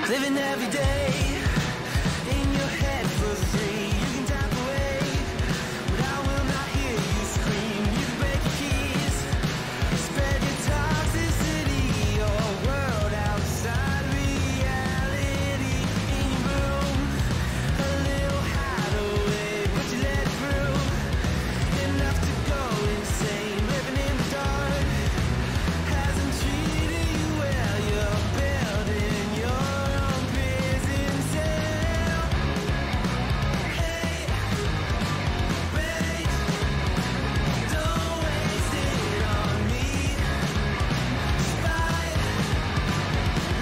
Living every day in your head for free. You can tap away, but I will not hear you scream. You can break the keys, spread your toxicity, your world outside reality. In your room, a little hideaway, but you let it through. Enough to go insane, living in the dark hasn't treated you well. You're building your own prison cell. Hey, wait, don't waste it on me. Spy,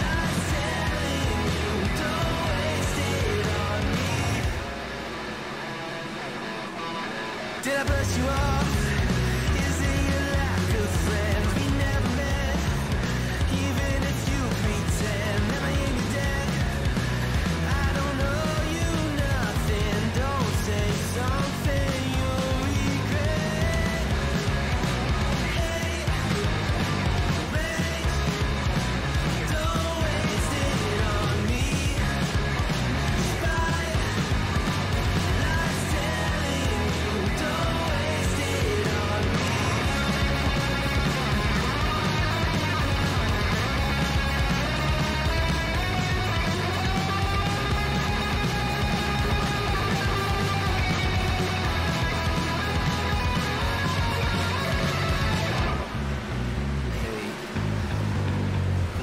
lies telling you, don't waste it on me. Did I brush you off? Is it your lack of friends? We never met, even if you pretend. Am I in your debt? I don't owe you nothing. Don't say something you'll regret. Hey, wait, don't waste it on me. Spy, lies telling you, don't waste it on me.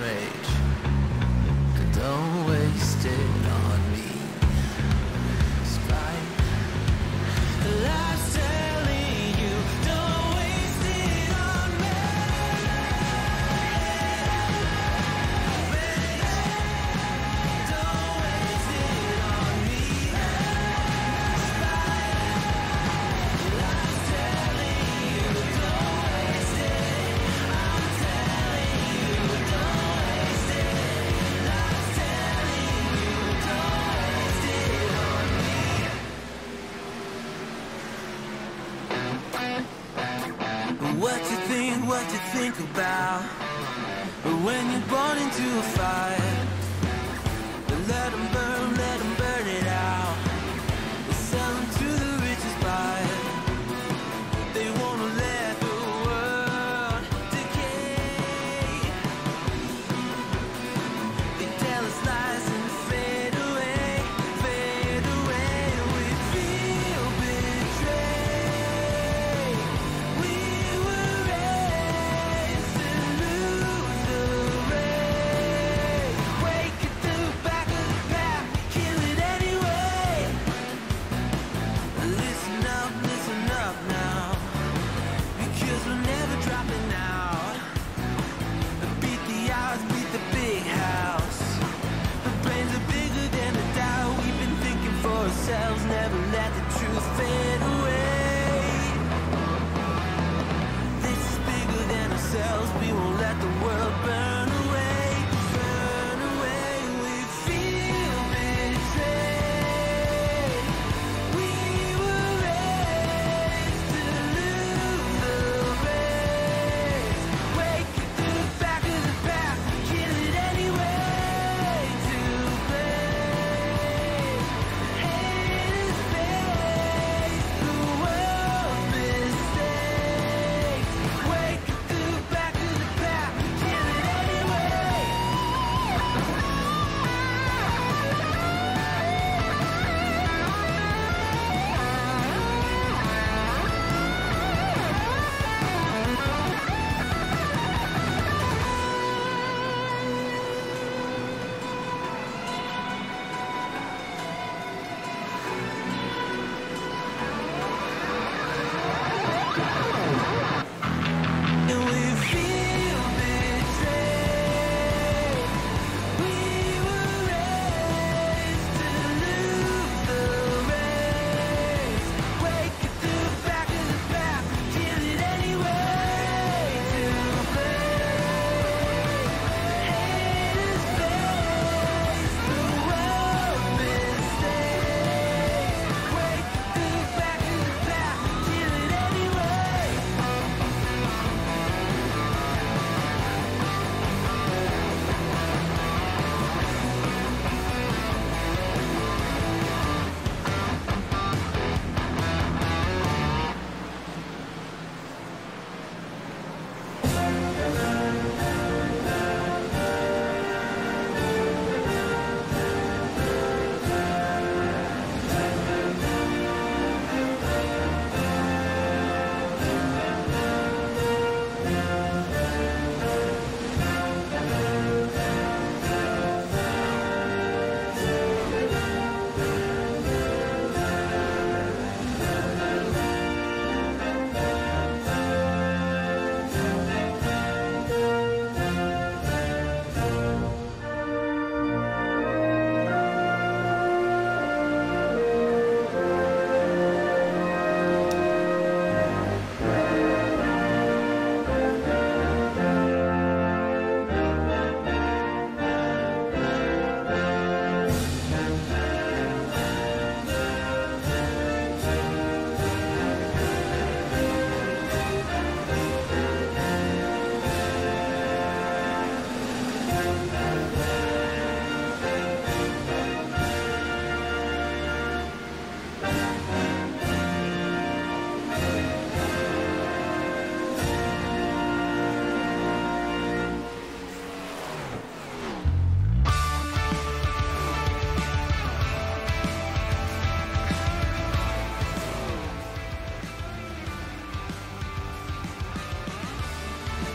Rage, don't waste it on me. Spy, lies telling you, don't waste it on me. Rage, don't waste it on me. Spy, lies telling you, don't waste it. I'm telling you, don't waste it. Lies telling you, don't waste it on me. What you think about when you're born into a fire? Let 'em burn it out. Sell 'em to the richest buyer. They wanna let the world decay. They tell us lies and fade away. We feel betrayed. We were raised to lose the race. Wake at the back of the pack, kill it anyway. Listen up now, because we're never dropping out. Beat the odds, beat the big house. The brains are bigger than the doubt. We've been thinking for ourselves, never let the truth fade away. This is bigger than ourselves, we won't let the world burn away. Burn away, we feel betrayed. We were raised to lose the race. Wake at the back of the pack, kill it anyway. To play, hate is face.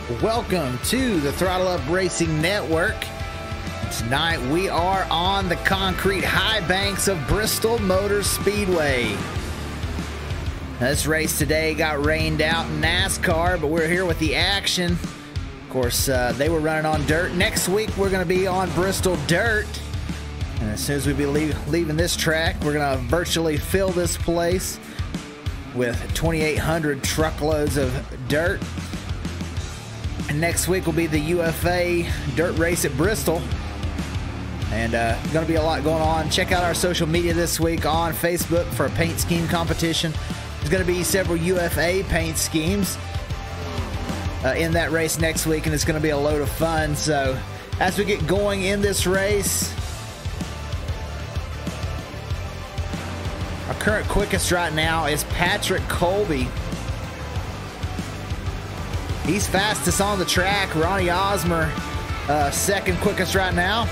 Welcome to the Throttle Up Racing Network. Tonight we are on the concrete high banks of Bristol Motor Speedway. This race today got rained out in NASCAR, but we're here with the action. Of course, they were running on dirt. Next week we're going to be on Bristol dirt. And as soon as we be leaving this track, we're going to virtually fill this place with 2,800 truckloads of dirt. And next week will be the UFA dirt race at Bristol. And going to be a lot going on. Check out our social media this week on Facebook for a paint scheme competition. There's going to be several UFA paint schemes in that race next week, and it's going to be a load of fun. So as we get going in this race, our current quickest right now is Patrick Colby. He's fastest on the track. Ronnie Osmer, second quickest right now.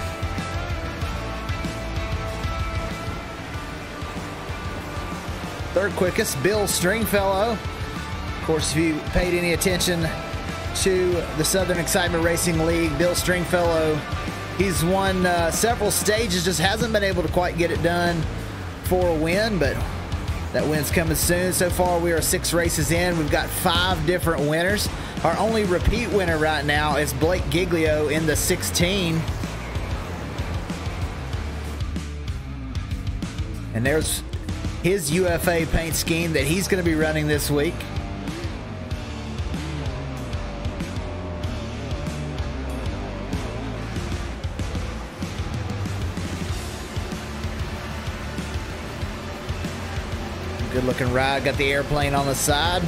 Third quickest, Bill Stringfellow. Of course, if you paid any attention to the Southern Excitement Racing League, Bill Stringfellow, he's won several stages, just hasn't been able to quite get it done for a win, but that win's coming soon. So far, we are 6 races in. We've got 5 different winners. Our only repeat winner right now is Blake Giglio in the 16. And there's his UFA paint scheme that he's going to be running this week. Good looking ride, got the airplane on the side.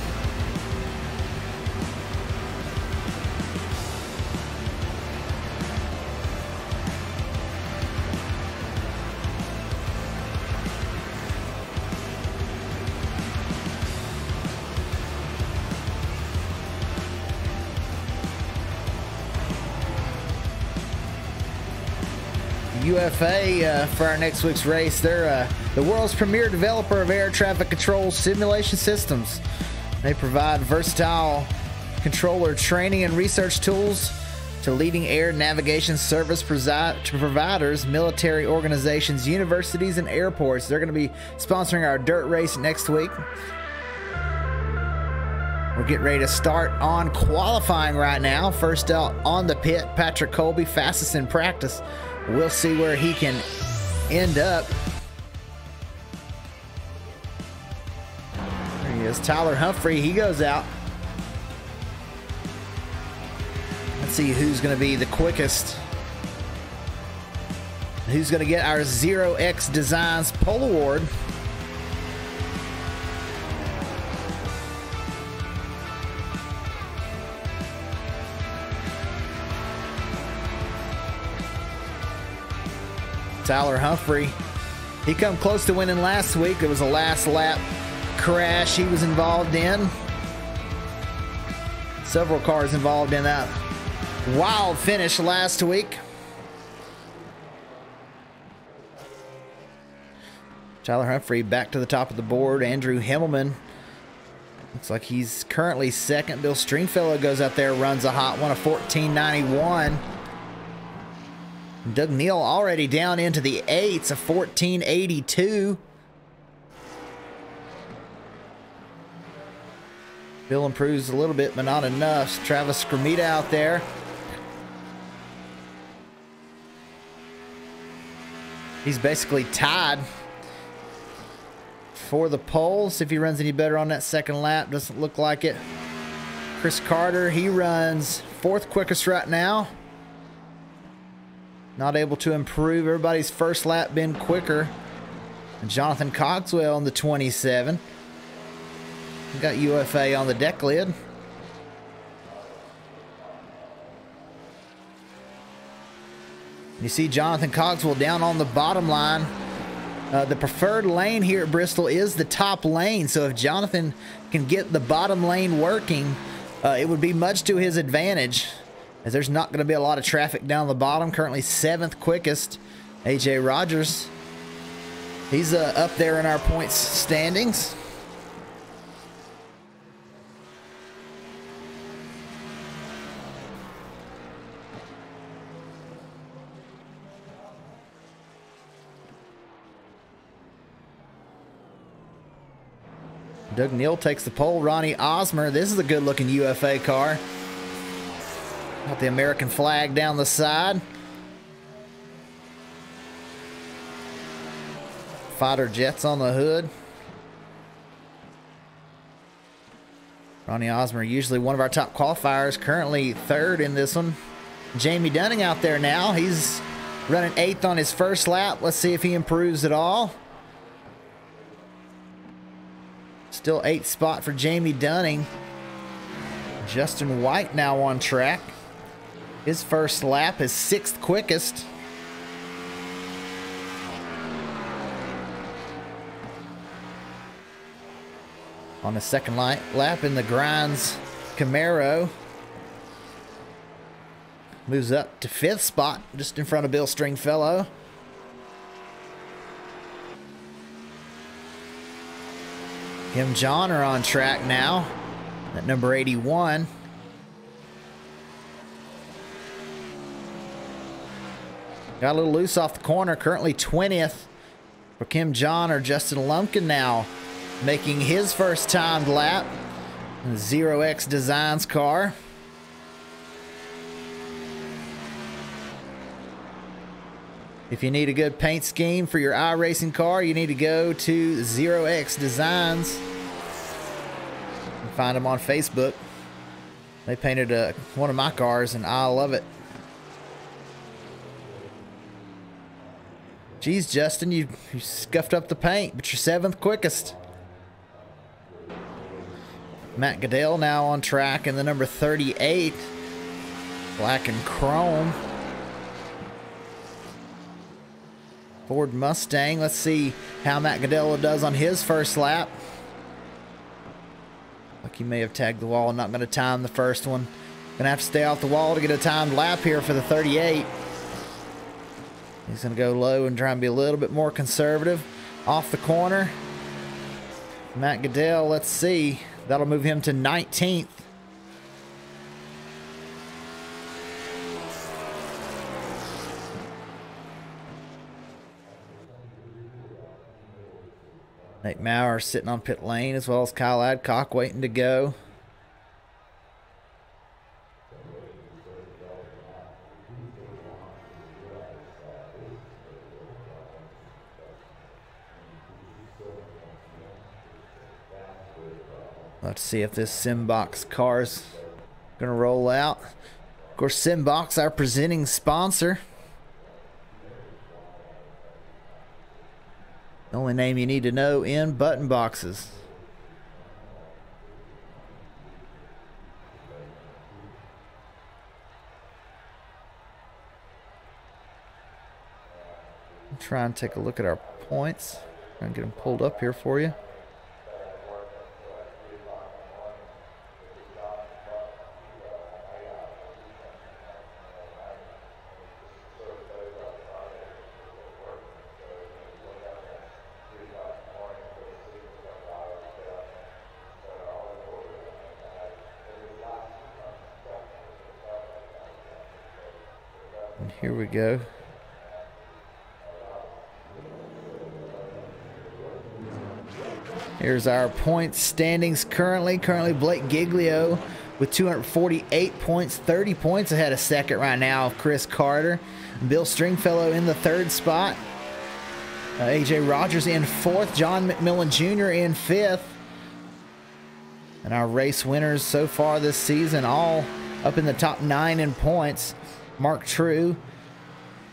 UFA for our next week's race. They're the world's premier developer of air traffic control simulation systems. They provide versatile controller training and research tools to leading air navigation service providers, military organizations, universities, and airports. They're going to be sponsoring our dirt race next week. We're getting ready to start on qualifying right now. First out on the pit, Patrick Colby, fastest in practice. We'll see where he can end up. There he is, Tyler Humphrey. He goes out. Let's see who's going to be the quickest. Who's going to get our 0X Designs Pole Award. Tyler Humphrey, he come close to winning last week. It was a last lap crash he was involved in. Several cars involved in that wild finish last week. Tyler Humphrey back to the top of the board. Andrew Himmelman looks like he's currently second. Bill Stringfellow goes out there, runs a hot one, a 14.91. Doug Neal already down into the 8s, a 14.82. Bill improves a little bit, but not enough. Travis Scramita out there. He's basically tied for the pole. See if he runs any better on that second lap. Doesn't look like it. Chris Carter, he runs 4th quickest right now. Not able to improve. Everybody's first lap been quicker. And Jonathan Cogswell in the 27. We got UFA on the deck lid. You see Jonathan Cogswell down on the bottom line. The preferred lane here at Bristol is the top lane. So if Jonathan can get the bottom lane working, it would be much to his advantage, as there's not going to be a lot of traffic down the bottom. Currently 7th quickest, AJ Rogers. He's up there in our points standings. Doug Neal takes the pole. Ronnie Osmer. This is a good-looking UFA car. Got the American flag down the side. Fighter jets on the hood. Ronnie Osmer, usually one of our top qualifiers, currently third in this one. Jamie Dunning out there now. He's running 8th on his first lap. Let's see if he improves at all. Still 8th spot for Jamie Dunning. Justin White now on track. His first lap is 6th quickest. On the second lap in the Grinds Camaro. Moves up to 5th spot, just in front of Bill Stringfellow. Him and John are on track now at number 81. Got a little loose off the corner. Currently 20th for Kim John or Justin Lumpkin now, making his first timed lap in the 0X Designs car. If you need a good paint scheme for your iRacing car, you need to go to 0X Designs. You can find them on Facebook. They painted one of my cars and I love it. Geez, Justin, you scuffed up the paint, but you're 7th quickest. Matt Goodell now on track in the number 38. Black and chrome. Ford Mustang. Let's see how Matt Goodell does on his first lap. Like he may have tagged the wall. Not going to time the first one. Going to have to stay off the wall to get a timed lap here for the 38. He's going to go low and try and be a little bit more conservative. Off the corner. Matt Goodell, let's see. That'll move him to 19th. Nate Maurer sitting on pit lane, as well as Kyle Adcock waiting to go. Let's see if this Simbox car's gonna roll out. Of course, Simbox, our presenting sponsor. The only name you need to know in button boxes. I'll try and take a look at our points. Try and get them pulled up here for you. Here we go. Here's our points standings currently. Blake Giglio with 248 points, 30 points ahead of second right now of Chris Carter. Bill Stringfellow in the 3rd spot. AJ Rogers in 4th. John McMillan Jr. in 5th. And our race winners so far this season all up in the top 9 in points. Mark True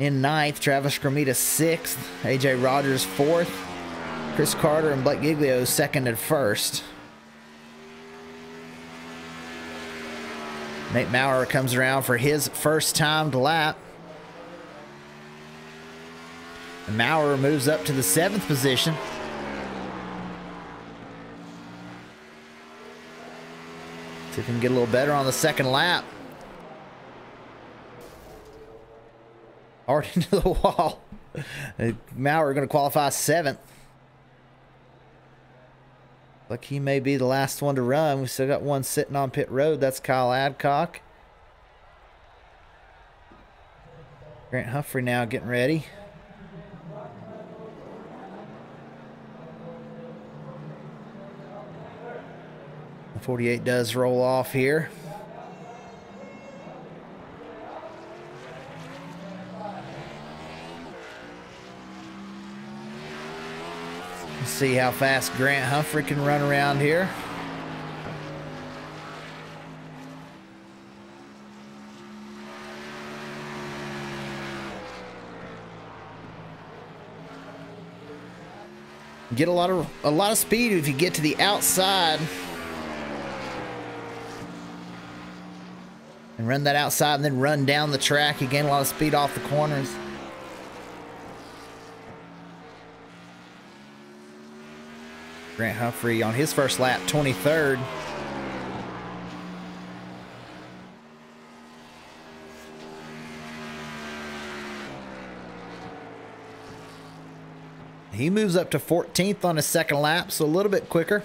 in 9th, Travis Gromita 6th, AJ Rogers 4th, Chris Carter and Blake Giglio 2nd and 1st. Nate Maurer comes around for his first timed lap. And Maurer moves up to the 7th position. See if we can get a little better on the second lap. Already into the wall. Maurer going to qualify 7th. Like he may be the last one to run. We still got one sitting on pit road. That's Kyle Adcock. Grant Humphrey now getting ready. 48 does roll off here. Let's see how fast Grant Humphrey can run around here. Get a lot of speed if you get to the outside and run that outside and then run down the track. You gain a lot of speed off the corners. Grant Humphrey on his first lap, 23rd. He moves up to 14th on his second lap, so a little bit quicker.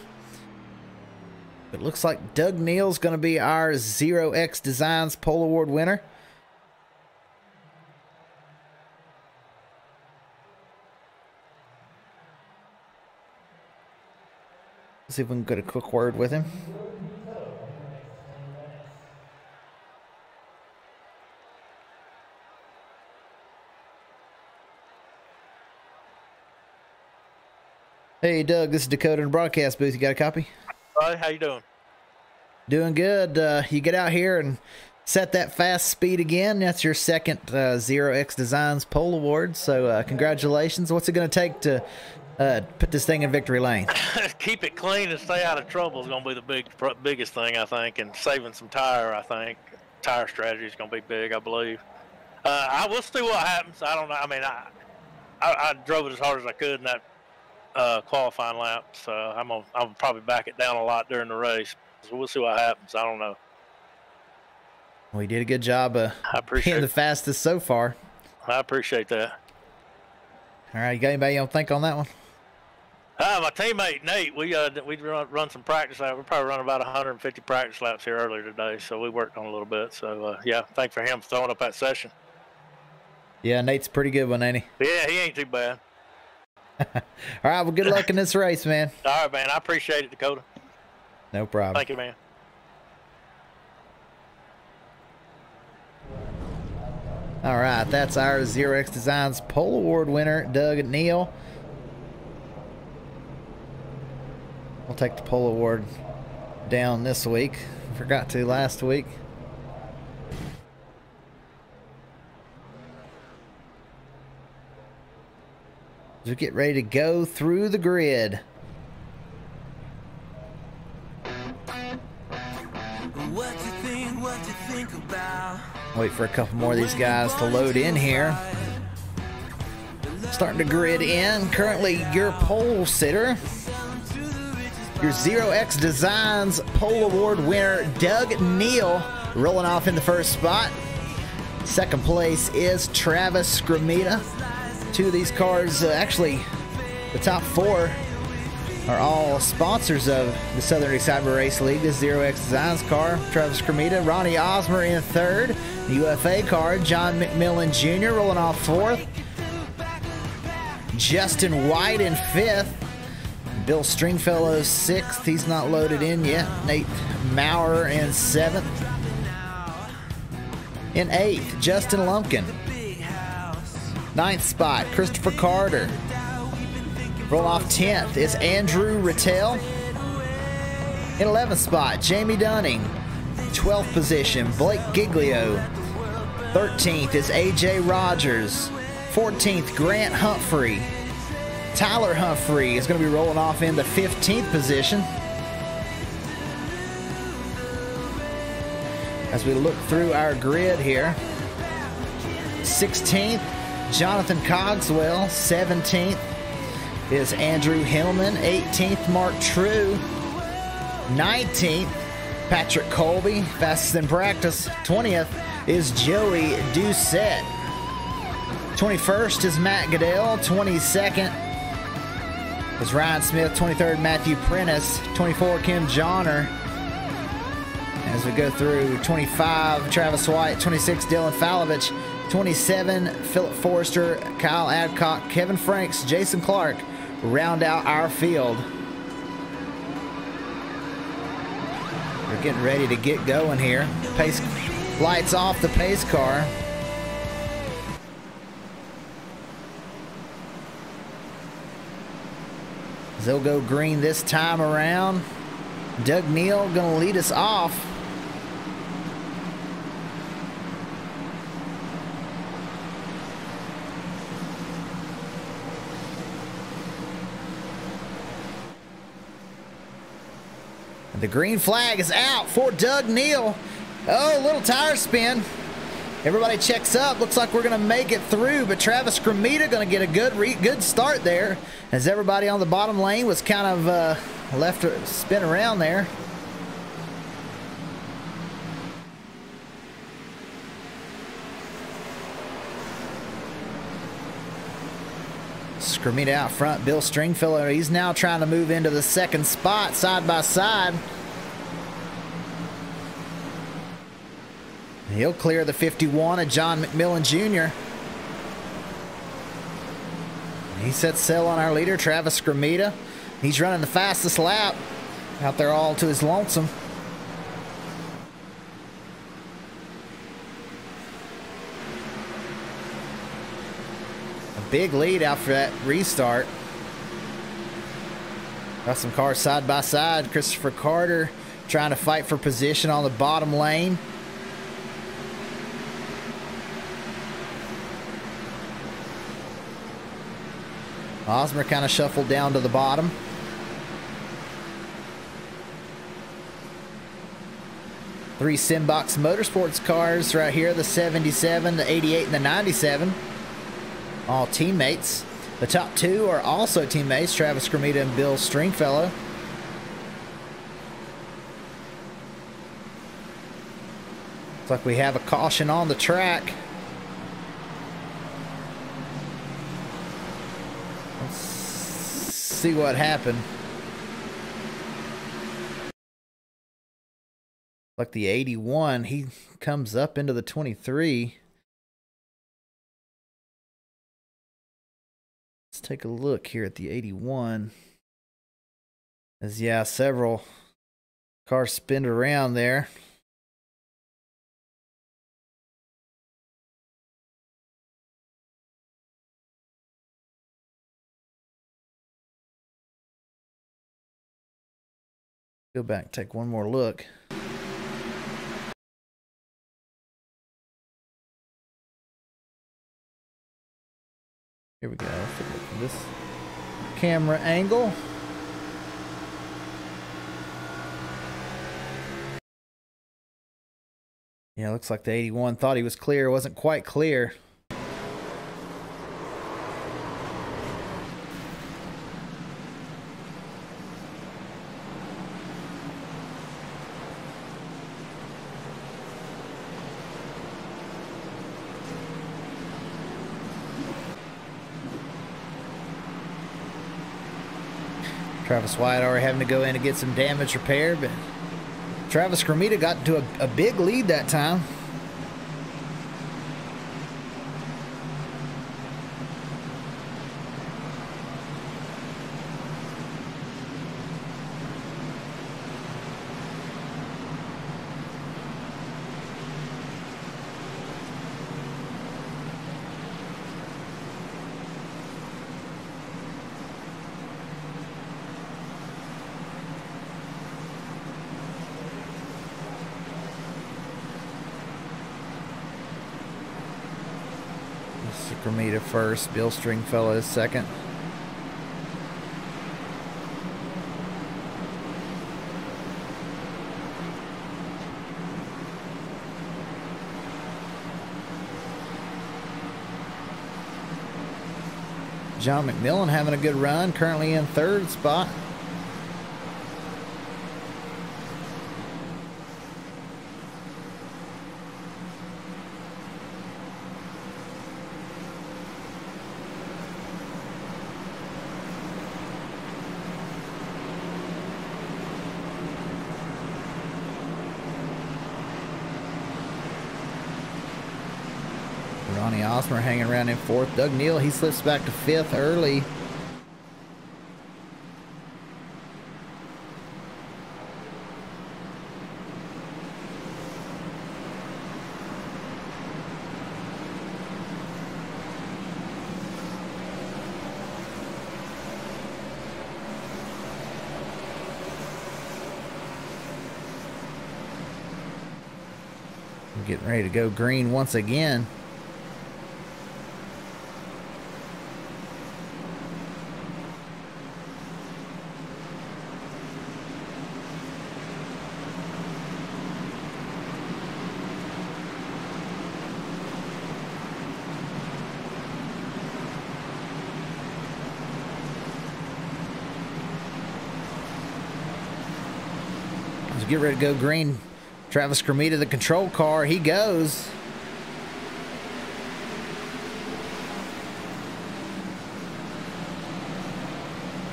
It looks like Doug Neal's going to be our 0X Designs Pole Award winner. Let's see if we can get a quick word with him. Hey, Doug, this is Dakota in the broadcast booth. You got a copy? Hi, how you doing? Doing good. You get out here and set that fast speed again. That's your second 0X Designs Pole Award, so congratulations. What's it going to take to put this thing in victory lane? Keep it clean and stay out of trouble is going to be the biggest thing, I think, and saving some tire, I think. Tire strategy is going to be big, I believe. I will see what happens. I don't know. I mean, I drove it as hard as I could in that qualifying lap, so I'll probably back it down a lot during the race. So we'll see what happens. I don't know. Well, you did a good job being the fastest so far. I appreciate that. All right, you got anybody you don't think on that one? My teammate Nate, we run some practice laps. We probably run about 150 practice laps here earlier today, so we worked on a little bit. So yeah, thanks for him for throwing up that session. Yeah, Nate's a pretty good one, ain't he? Yeah, he ain't too bad. All right, well, good luck in this race, man. All right, man. I appreciate it, Dakota. No problem. Thank you, man. All right, that's our 0X Designs Pole Award winner, Doug Neal. We'll take the Pole Award down this week. Forgot to last week. As we get ready to go through the grid. What you think about? Wait for a couple more of these guys to load in here. Starting to grid in. Currently your pole sitter, your 0X Designs Pole Award winner, Doug Neal, rolling off in the first spot. Second place is Travis Scramita. Two of these cars, actually, the top four are all sponsors of the Southern Excitement Race League. This 0X Designs car, Travis Scramita. Ronnie Osmer in third. The UFA car, John McMillan Jr. rolling off fourth. Justin White in fifth. Bill Stringfellow sixth. He's not loaded in yet. Nate Maurer in seventh. In eighth, Justin Lumpkin. Ninth spot, Christopher Carter. Roll off 10th is Andrew Rattel. In 11th spot, Jamie Dunning. 12th position, Blake Giglio. 13th is AJ Rogers. 14th, Grant Humphrey. Tyler Humphrey is going to be rolling off in the 15th position. As we look through our grid here, 16th, Jonathan Cogswell. 17th is Andrew Hillman. 18th, Mark True. 19th, Patrick Colby, fastest in practice. 20th is Joey Doucette. 21st is Matt Goodell. 22nd is Ryan Smith. 23rd, Matthew Prentice. 24, Kim Johnner. As we go through, 25, Travis White. 26, Dylan Falovich. 27, Philip Forrester, Kyle Adcock, Kevin Franks, Jason Clark round out our field. They're getting ready to get going here. Pace lights off the pace car. They'll go green this time around. Doug Neal gonna lead us off. The green flag is out for Doug Neal. Oh, little tire spin. Everybody checks up. Looks like we're going to make it through, but Travis Cremita going to get a good start there as everybody on the bottom lane was kind of left to spin around there. Cremita out front. Bill Stringfellow, he's now trying to move into the second spot side by side. He'll clear the 51 of John McMillan Jr. He sets sail on our leader, Travis Cremita. He's running the fastest lap out there all to his lonesome. Big lead after that restart. Got some cars side by side. Christopher Carter trying to fight for position on the bottom lane. Osmer kind of shuffled down to the bottom. Three Simbox Motorsports cars right here, the 77, the 88, and the 97. All teammates. The top two are also teammates, Travis Cremita and Bill Stringfellow. Looks like we have a caution on the track. Let's see what happened. Like the 81, he comes up into the 23. Let's take a look here at the 81. As yeah, several cars spin around there. Go back, take one more look. Here we go. Let's take a look at this camera angle. Yeah, looks like the 81 thought he was clear. Wasn't quite clear. Travis White already having to go in and get some damage repaired, but Travis Cremita got into a big lead that time. Cremita first, Bill Stringfellow is second. John McMillan having a good run, currently in third spot. Ronnie Osmer hanging around in fourth. Doug Neal, he slips back to fifth early. Getting ready to go green once again. Let's get ready to go green. Travis Cremita, the control car, he goes.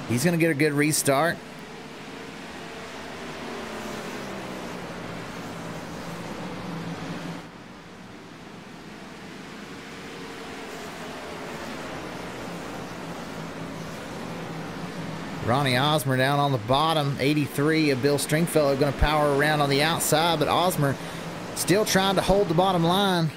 He's going to get a good restart. Ronnie Osmer down on the bottom. 83 of Bill Stringfellow going to power around on the outside, but Osmer still trying to hold the bottom line.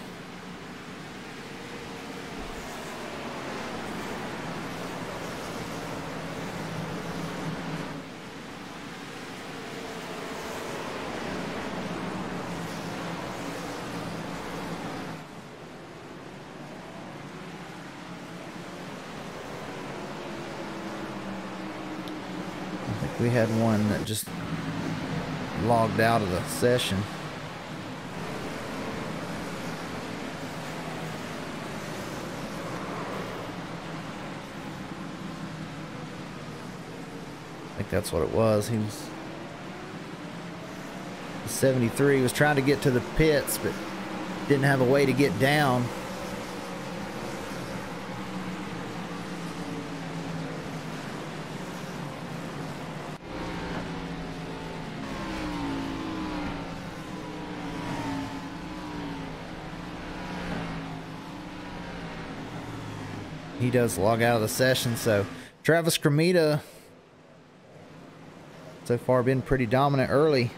We had one that just logged out of the session. I think that's what it was. He was 73. He was trying to get to the pits, but didn't have a way to get down. He does log out of the session, so Travis Cremita so far been pretty dominant early.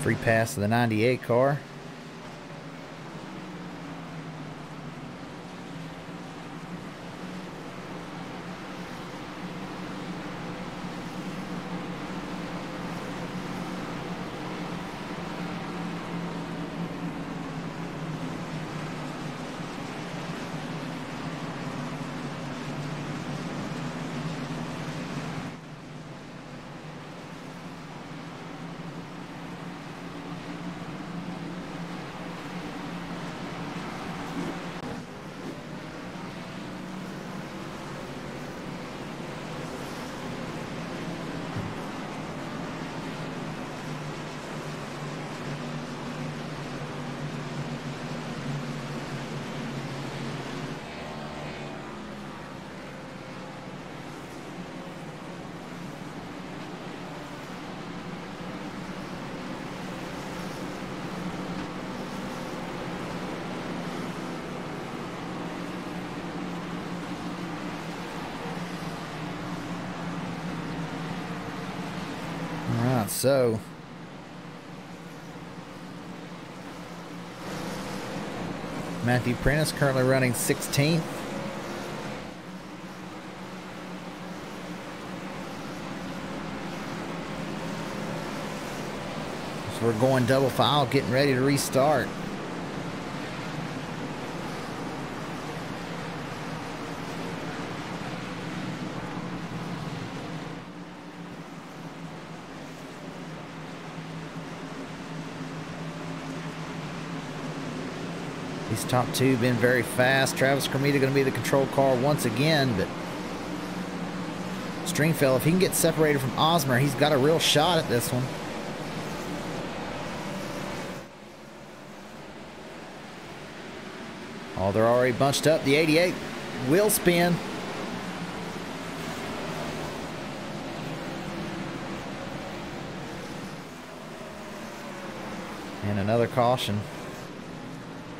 Free pass to the 98 car. So Matthew Prentice currently running 16th. So we're going double file, getting ready to restart. These top two been very fast. Travis Cremita going to be the control car once again, but Stringfellow, if he can get separated from Osmer, he's got a real shot at this one. Oh, they're already bunched up. The 88 will spin. And another caution.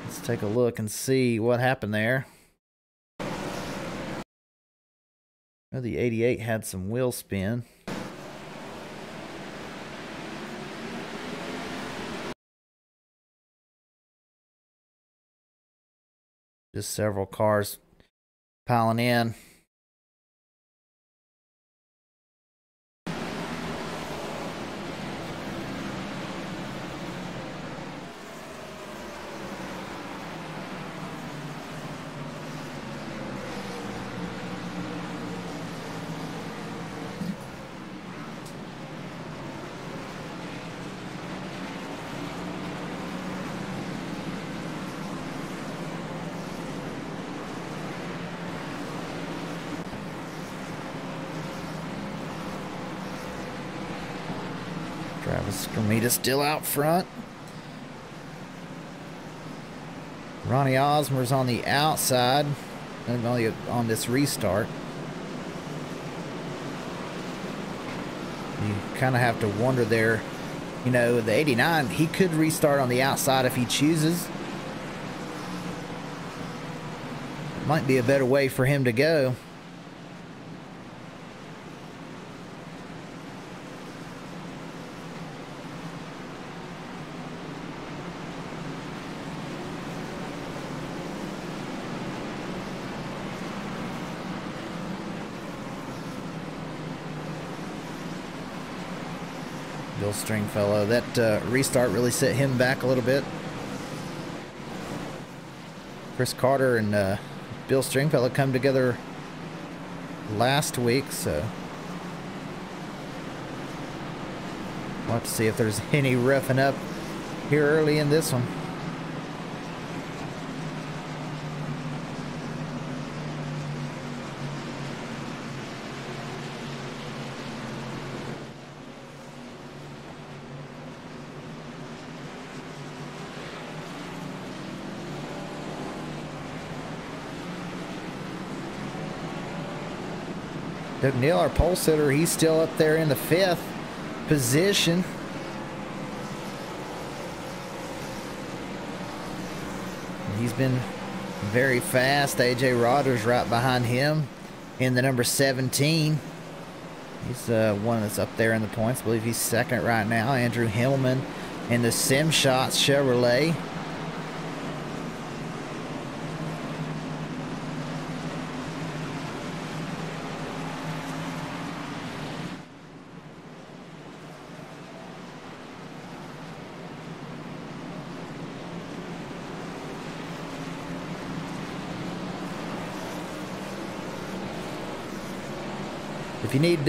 Let's take a look and see what happened there. Oh, the 88 had some wheel spin. Just several cars piling in. Travis Skrmita still out front. Ronnie Osmer's on the outside, and only on this restart. You kind of have to wonder there, you know, the 89, he could restart on the outside if he chooses. It might be a better way for him to go. Bill Stringfellow, that restart really set him back a little bit. Chris Carter and Bill Stringfellow come together last week, so we'll have to see if there's any roughing up here early in this one. Doug Neal, our pole sitter, he's still up there in the 5th position. He's been very fast. AJ Rogers right behind him in the number 17. He's one that's up there in the points. I believe he's second right now. Andrew Hillman in the Sim Shots Chevrolet. If you need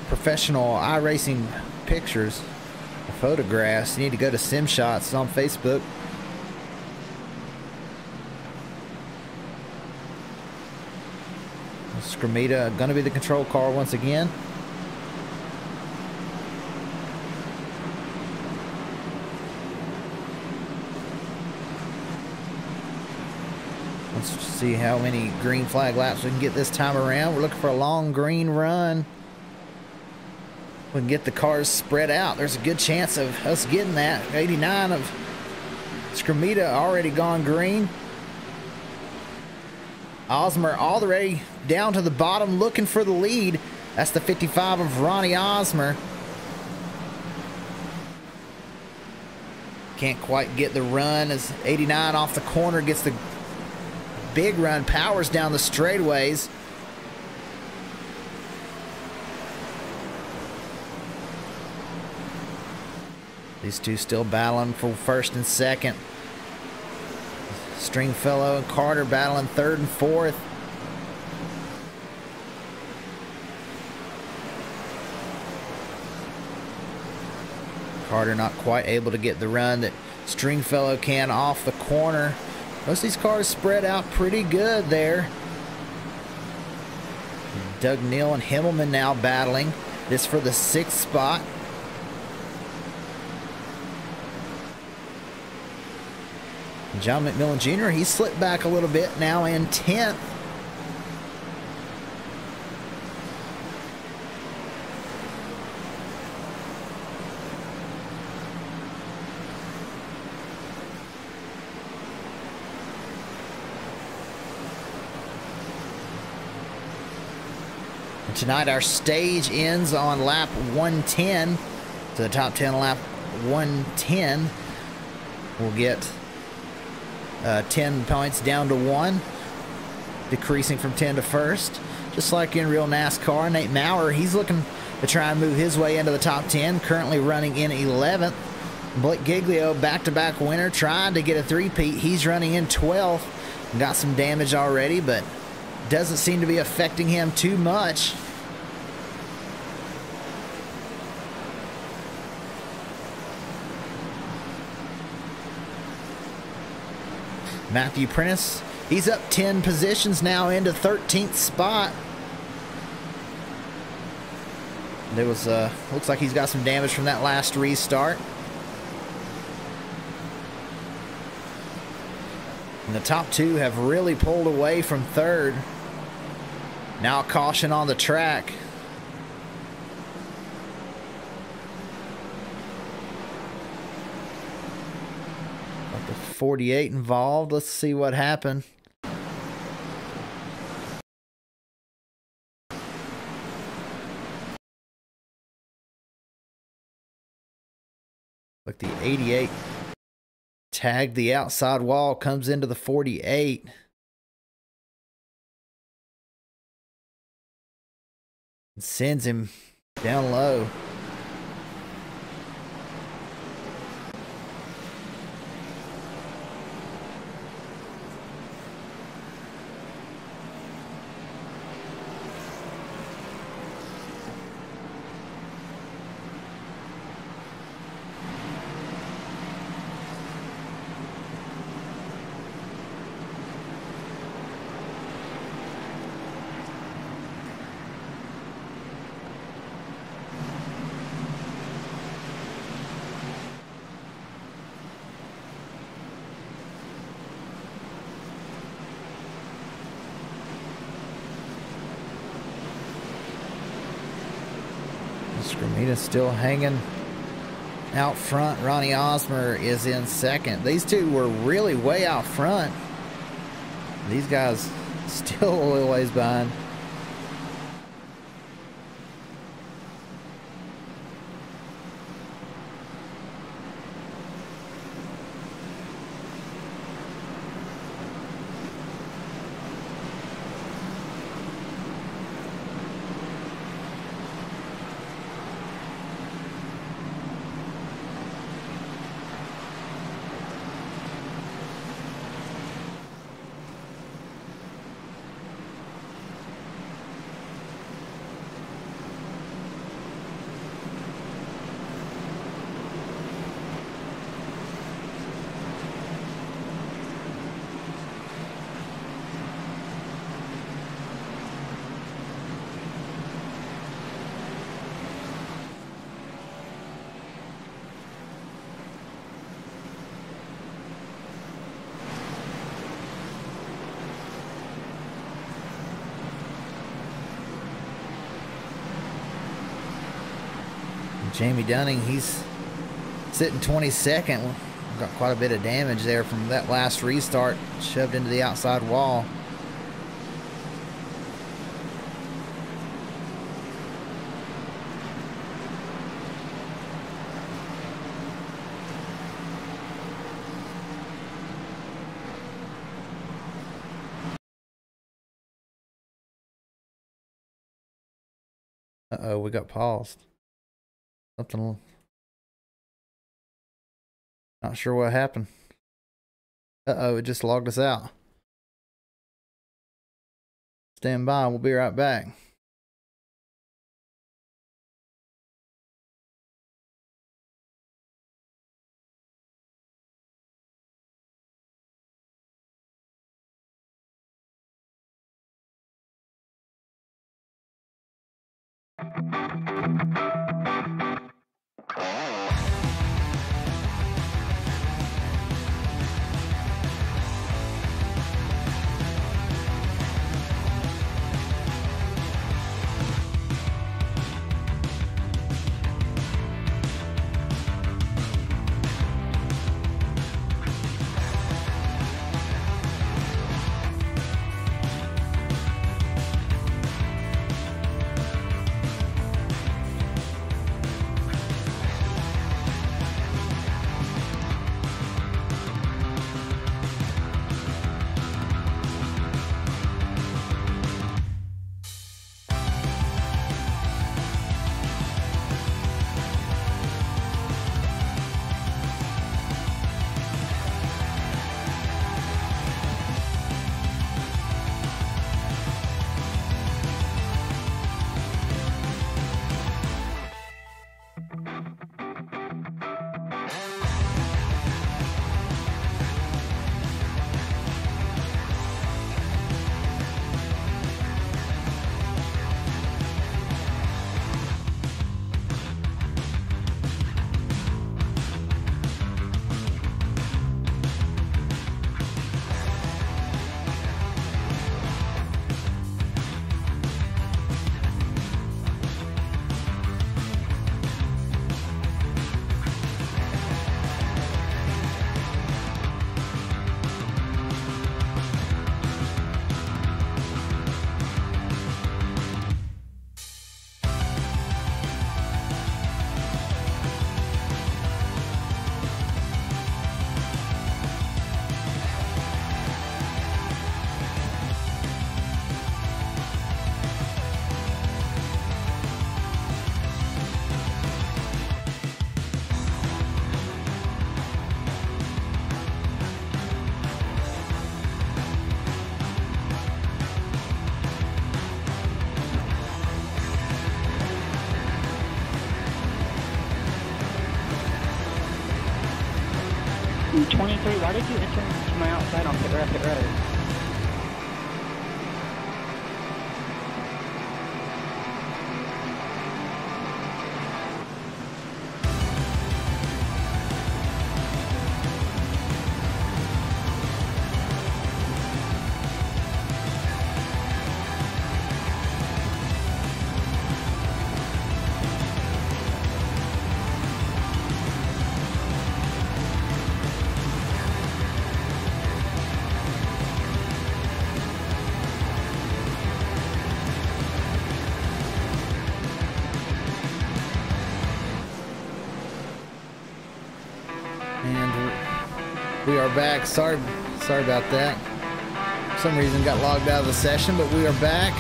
professional iRacing pictures or photographs, you need to go to Sim Shots on Facebook. Skrmita going to be the control car once again. Let's see how many green flag laps we can get this time around. We're looking for a long green run. We can get the cars spread out. There's a good chance of us getting that. 89 of Skrmita already gone green. Osmer all the way down to the bottom looking for the lead. That's the 55 of Ronnie Osmer. Can't quite get the run as 89 off the corner gets the big run, powers down the straightaways. These two still battling for first and second. Stringfellow and Carter battling third and fourth. Carter not quite able to get the run that Stringfellow can off the corner. Most of these cars spread out pretty good there. Doug Neal and Himmelman now battling. This for the 6th spot. John McMillan Jr., he slipped back a little bit, now in 10th. Tonight our stage ends on lap 110. So the top 10 lap 110 will get 10 points down to 1, decreasing from 10 to first. Just like in real NASCAR, Nate Maurer, he's looking to try and move his way into the top 10, currently running in 11th. Blake Giglio, back-to-back winner, trying to get a three-peat. He's running in 12th. Got some damage already, but doesn't seem to be affecting him too much. Matthew Prentice, he's up 10 positions now into 13th spot. There was looks like he's got some damage from that last restart. And the top two have really pulled away from third. Now caution on the track. Got the 48 involved. Let's see what happened. Like the 88 tagged the outside wall, comes into the 48. And sends him down low. Scramita's still hanging out front. Ronnie Osmer is in second. These two were really way out front. These guys still a little ways behind. Jamie Dunning, he's sitting 22nd. Got quite a bit of damage there from that last restart, shoved into the outside wall. Uh-oh, we got paused. Something, not sure what happened. Uh-oh, it just logged us out. Stand by, we'll be right back. 23, why did you enter to my outside on Pit Rapid Road? We are back. Sorry about that. For some reason got logged out of the session, but we are back.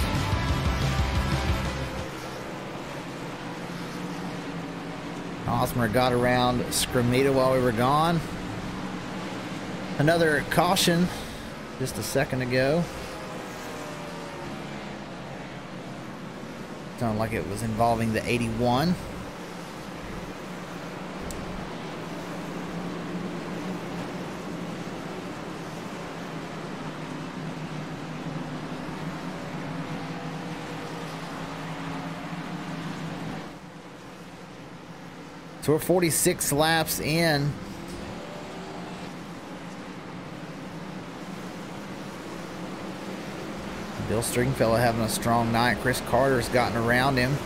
Osmer got around Scramita while we were gone. Another caution just a second ago. Sounded like it was involving the 81. So we're 46 laps in. Bill Stringfellow having a strong night. Chris Carter's gotten around him.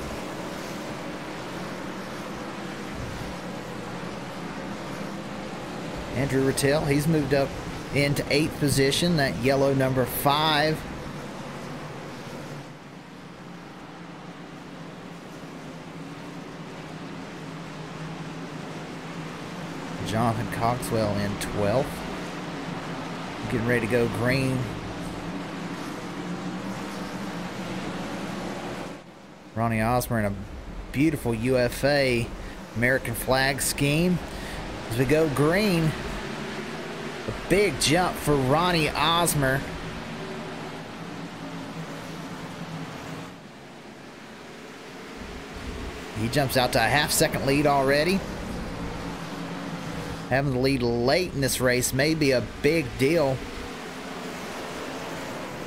Andrew Rattel, he's moved up into 8th position, that yellow number 5. Jonathan Coxwell in 12th. Getting ready to go green. Ronnie Osmer in a beautiful UFA American flag scheme. As we go green, a big jump for Ronnie Osmer. He jumps out to a half-second lead already. Having the lead late in this race may be a big deal.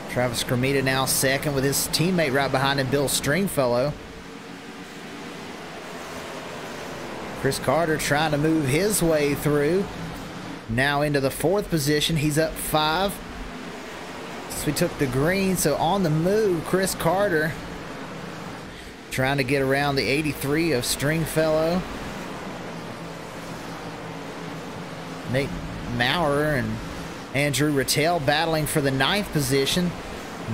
Travis Scramita now second with his teammate right behind him, Bill Stringfellow. Chris Carter trying to move his way through. Now into the 4th position. He's up 5. Since we took the green, so on the move, Chris Carter trying to get around the 83 of Stringfellow. Nate Maurer and Andrew Rattel battling for the 9th position.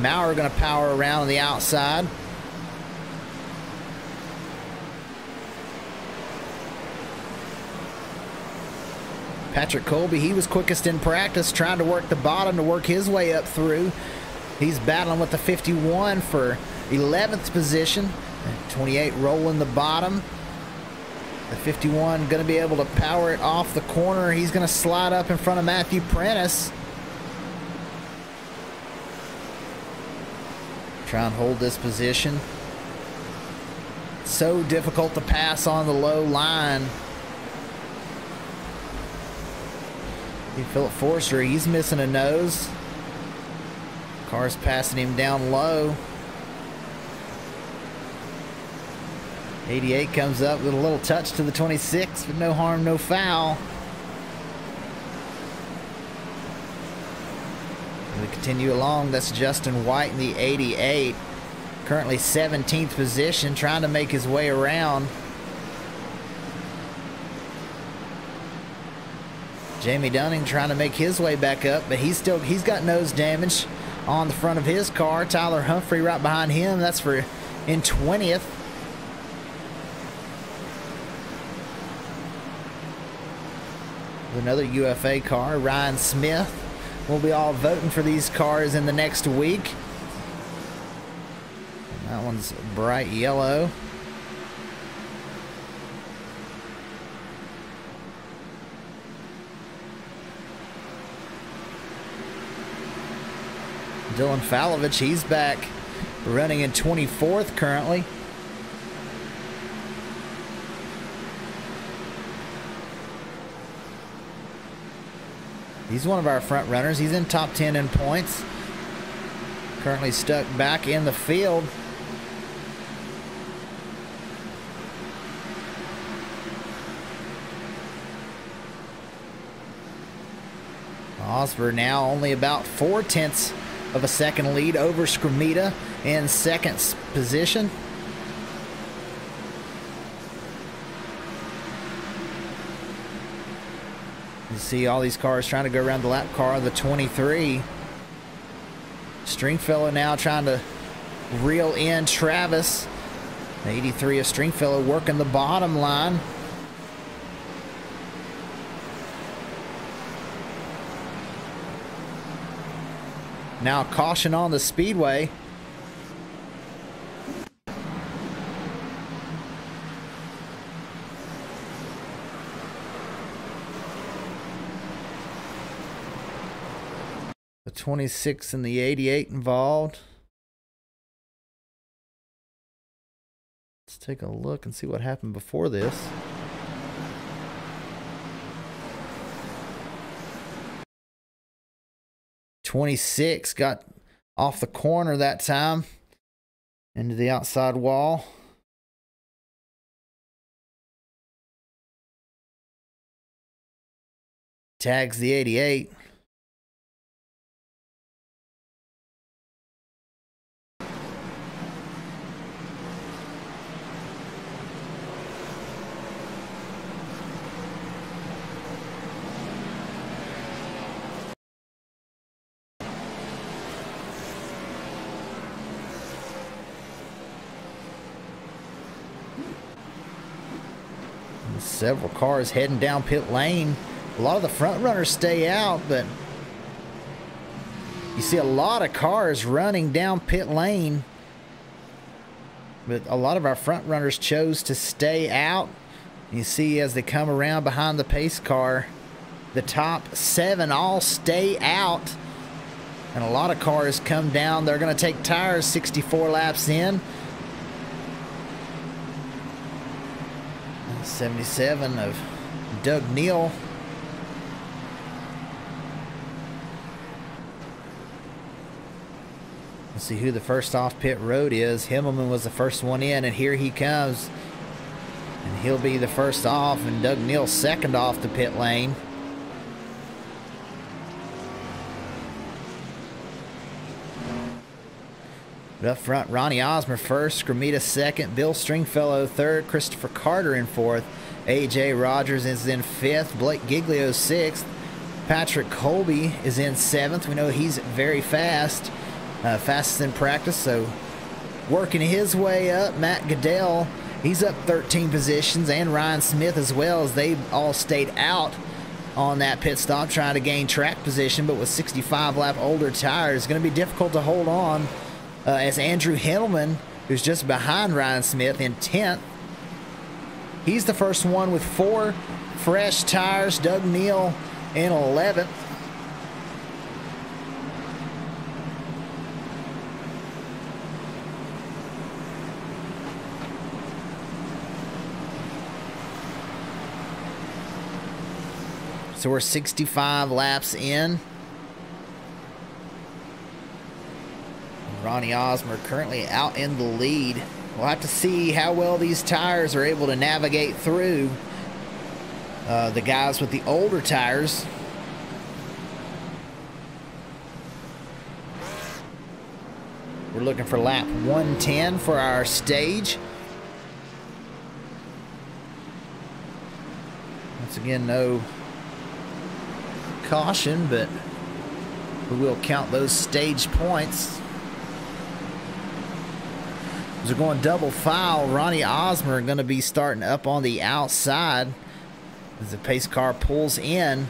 Maurer going to power around on the outside. Patrick Colby, he was quickest in practice, trying to work the bottom to work his way up through. He's battling with the 51 for 11th position. 28 rolling the bottom. The 51 going to be able to power it off the corner. He's going to slide up in front of Matthew Prentice. Try and hold this position. So difficult to pass on the low line. Philip Forster, he's missing a nose. Car's passing him down low. 88 comes up with a little touch to the 26, but no harm, no foul. We continue along. That's Justin White in the 88. Currently 17th position, trying to make his way around. Jamie Dunning trying to make his way back up, but he's got nose damage on the front of his car. Tyler Humphrey right behind him. That's for in 20th. Another UFA car, Ryan Smith. We'll be all voting for these cars in the next week. And that one's bright yellow. Dylan Falovich, he's back running in 24th currently. He's one of our front runners. He's in top 10 in points. Currently stuck back in the field. Osber now only about 0.4 of a second lead over Scramita in second position. You see all these cars trying to go around the lap car, the 23. Stringfellow now trying to reel in Travis. The 83 of Stringfellow working the bottom line. Now caution on the speedway. The 26 and the 88 involved. Let's take a look and see what happened before this. '26 got off the corner that time into the outside wall. Tags the 88. Several cars heading down pit lane. A lot of the front runners stay out, but you see a lot of cars running down pit lane. But a lot of our front runners chose to stay out. You see as they come around behind the pace car, the top 7 all stay out. And a lot of cars come down. They're going to take tires 64 laps in. 77 of Doug Neal. Let's see who the first off pit road is. Himmelman was the first one in, and here he comes. And he'll be the first off, and Doug Neal second off the pit lane. But up front, Ronnie Osmer first, Scramita second, Bill Stringfellow third, Christopher Carter in fourth, A.J. Rogers is in fifth, Blake Giglio sixth, Patrick Colby is in seventh. We know he's very fast, fastest in practice, so working his way up. Matt Goodell, he's up 13 positions, and Ryan Smith as well, as they all stayed out on that pit stop trying to gain track position, but with 65 lap older tires, it's going to be difficult to hold on. As Andrew Himmelman, who's just behind Ryan Smith in 10th. He's the first one with 4 fresh tires. Doug Neal in 11th. So we're 65 laps in. Ronnie Osmer currently out in the lead. We'll have to see how well these tires are able to navigate through the guys with the older tires. We're looking for lap 110 for our stage. Once again, no caution, but we will count those stage points. As we're going double file, Ronnie Osmer going to be starting up on the outside as the pace car pulls in.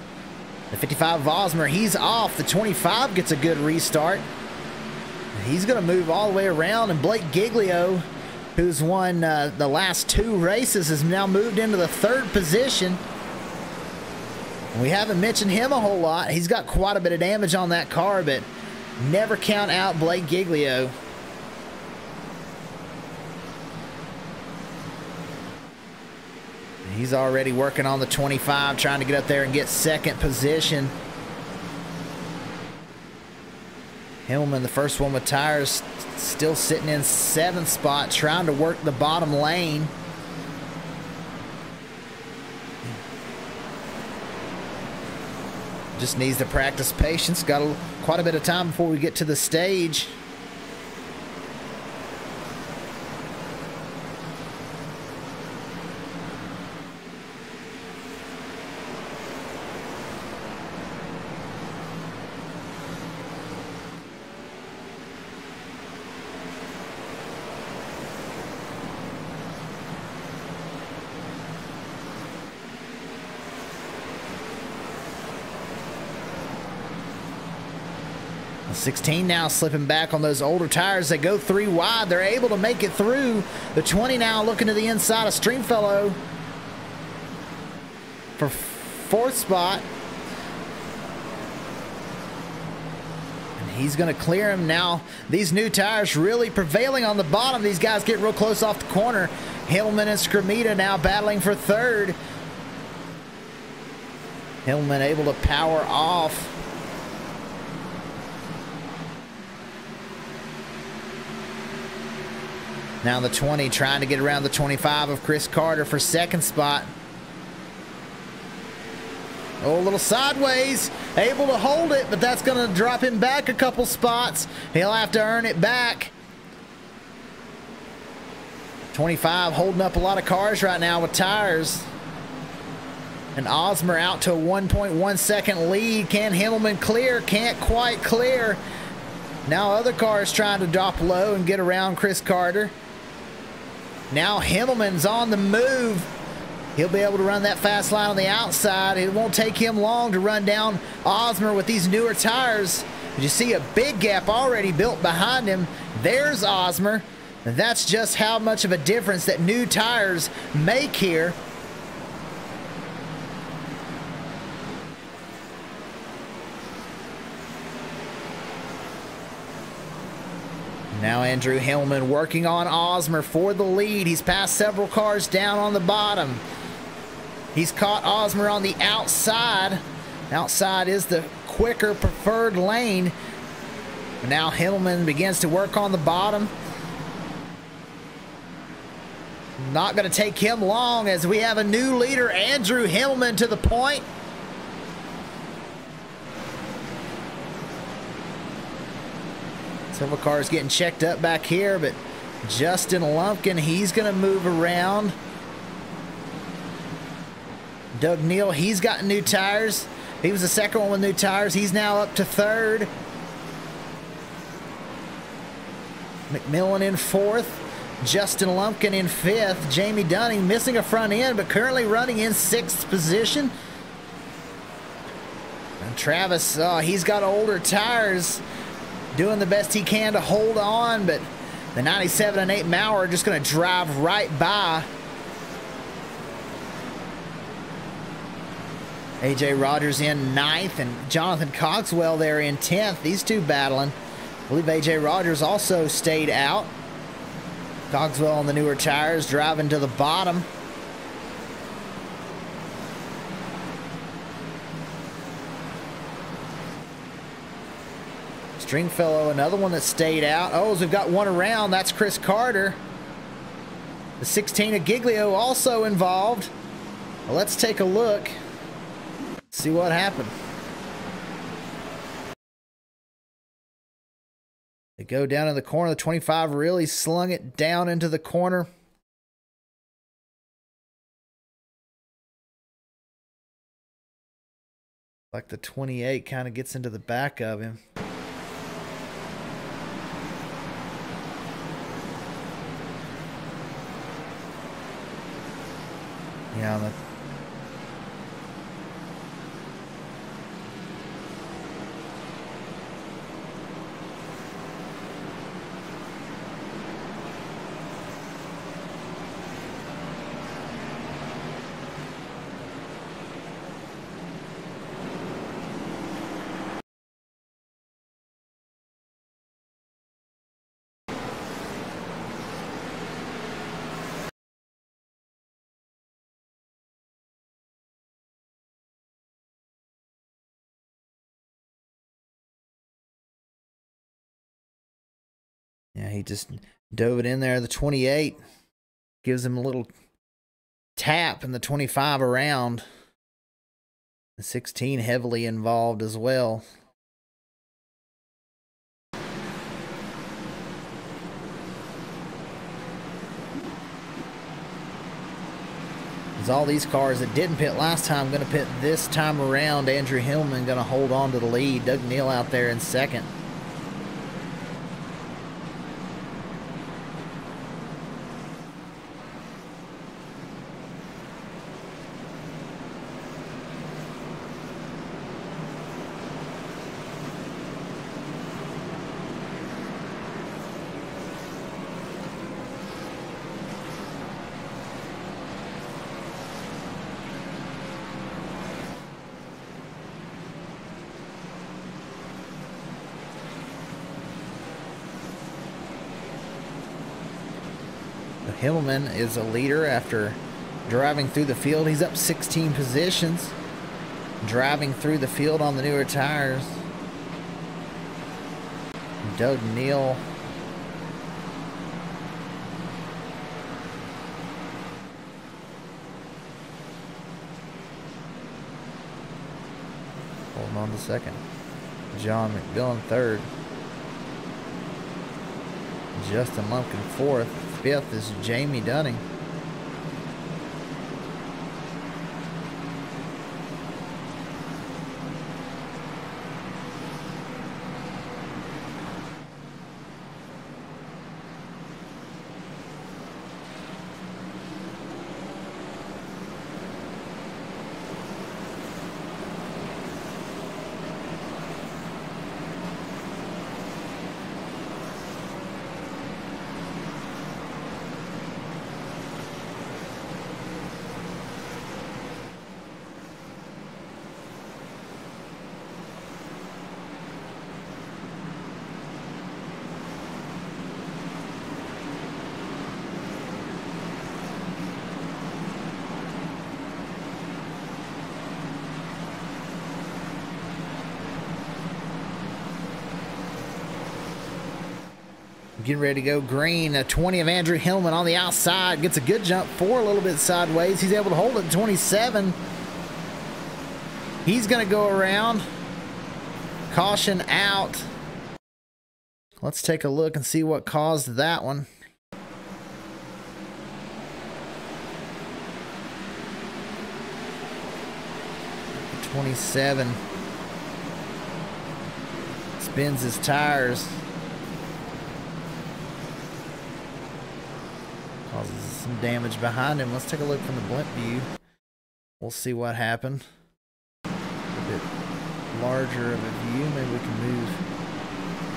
The 55 of Osmer, he's off. The 25 gets a good restart. He's going to move all the way around, and Blake Giglio, who's won the last 2 races, has now moved into the 3rd position. We haven't mentioned him a whole lot. He's got quite a bit of damage on that car, but never count out Blake Giglio. He's already working on the 25, trying to get up there and get 2nd position. Hillman, the first one with tires, still sitting in 7th spot, trying to work the bottom lane. Just needs to practice patience. Got quite a bit of time before we get to the stage. The 16 now slipping back on those older tires. They go 3 wide. They're able to make it through. The 20 now looking to the inside of Stringfellow for 4th spot. And he's going to clear him now. These new tires really prevailing on the bottom. These guys get real close off the corner. Hillman and Scramita now battling for 3rd. Hillman able to power off. Now the 20 trying to get around the 25 of Chris Carter for 2nd spot. Oh, a little sideways. Able to hold it, but that's going to drop him back a couple spots. He'll have to earn it back. 25 holding up a lot of cars right now with tires. And Osmer out to a 1.1 second lead. Can Hillman clear? Can't quite clear. Now other cars trying to drop low and get around Chris Carter. Now Himmelman's on the move. He'll be able to run that fast line on the outside. It won't take him long to run down Osmer with these newer tires. You see a big gap already built behind him. There's Osmer. And that's just how much of a difference that new tires make here. Now Andrew Hillman working on Osmer for the lead. He's passed several cars down on the bottom. He's caught Osmer on the outside. Outside is the quicker preferred lane. And now Hillman begins to work on the bottom. Not going to take him long as we have a new leader, Andrew Hillman, to the point. Several cars getting checked up back here, but Justin Lumpkin, he's going to move around. Doug Neal, he's got new tires. He was the second one with new tires. He's now up to 3rd. McMillan in 4th. Justin Lumpkin in 5th. Jamie Dunning missing a front end, but currently running in 6th position. And Travis, he's got older tires. Doing the best he can to hold on, but the 97 and 8 Mauer are just going to drive right by. AJ Rogers in 9th and Jonathan Cogswell there in 10th. These two battling. I believe AJ Rogers also stayed out. Cogswell on the newer tires driving to the bottom. Stringfellow, another one that stayed out. Oh, as we've got one around, that's Chris Carter. The 16 of Giglio also involved. Well, let's take a look. See what happened. They go down in the corner. The 25 really slung it down into the corner. Like the 28 kind of gets into the back of him. Yeah, Yeah, he just dove it in there. The 28 gives him a little tap, and the 25 around. The 16 heavily involved as well. As all these cars that didn't pit last time going to pit this time around. Andrew Hillman going to hold on to the lead. Doug Neal out there in second. Hillman is a leader after driving through the field. He's up 16 positions, driving through the field on the newer tires. Doug Neal holding on to second. John McMillan third. Justin Lumpkin fourth. Fifth is Jamie Dunning. Getting ready to go green. A 20 of Andrew Hillman on the outside. Gets a good jump for a little bit sideways. He's able to hold it at 27. He's going to go around. Caution out. Let's take a look and see what caused that one. The 27 spins his tires. Causes some damage behind him. Let's take a look from the blimp view. We'll see what happened. A bit larger of a view. Maybe we can move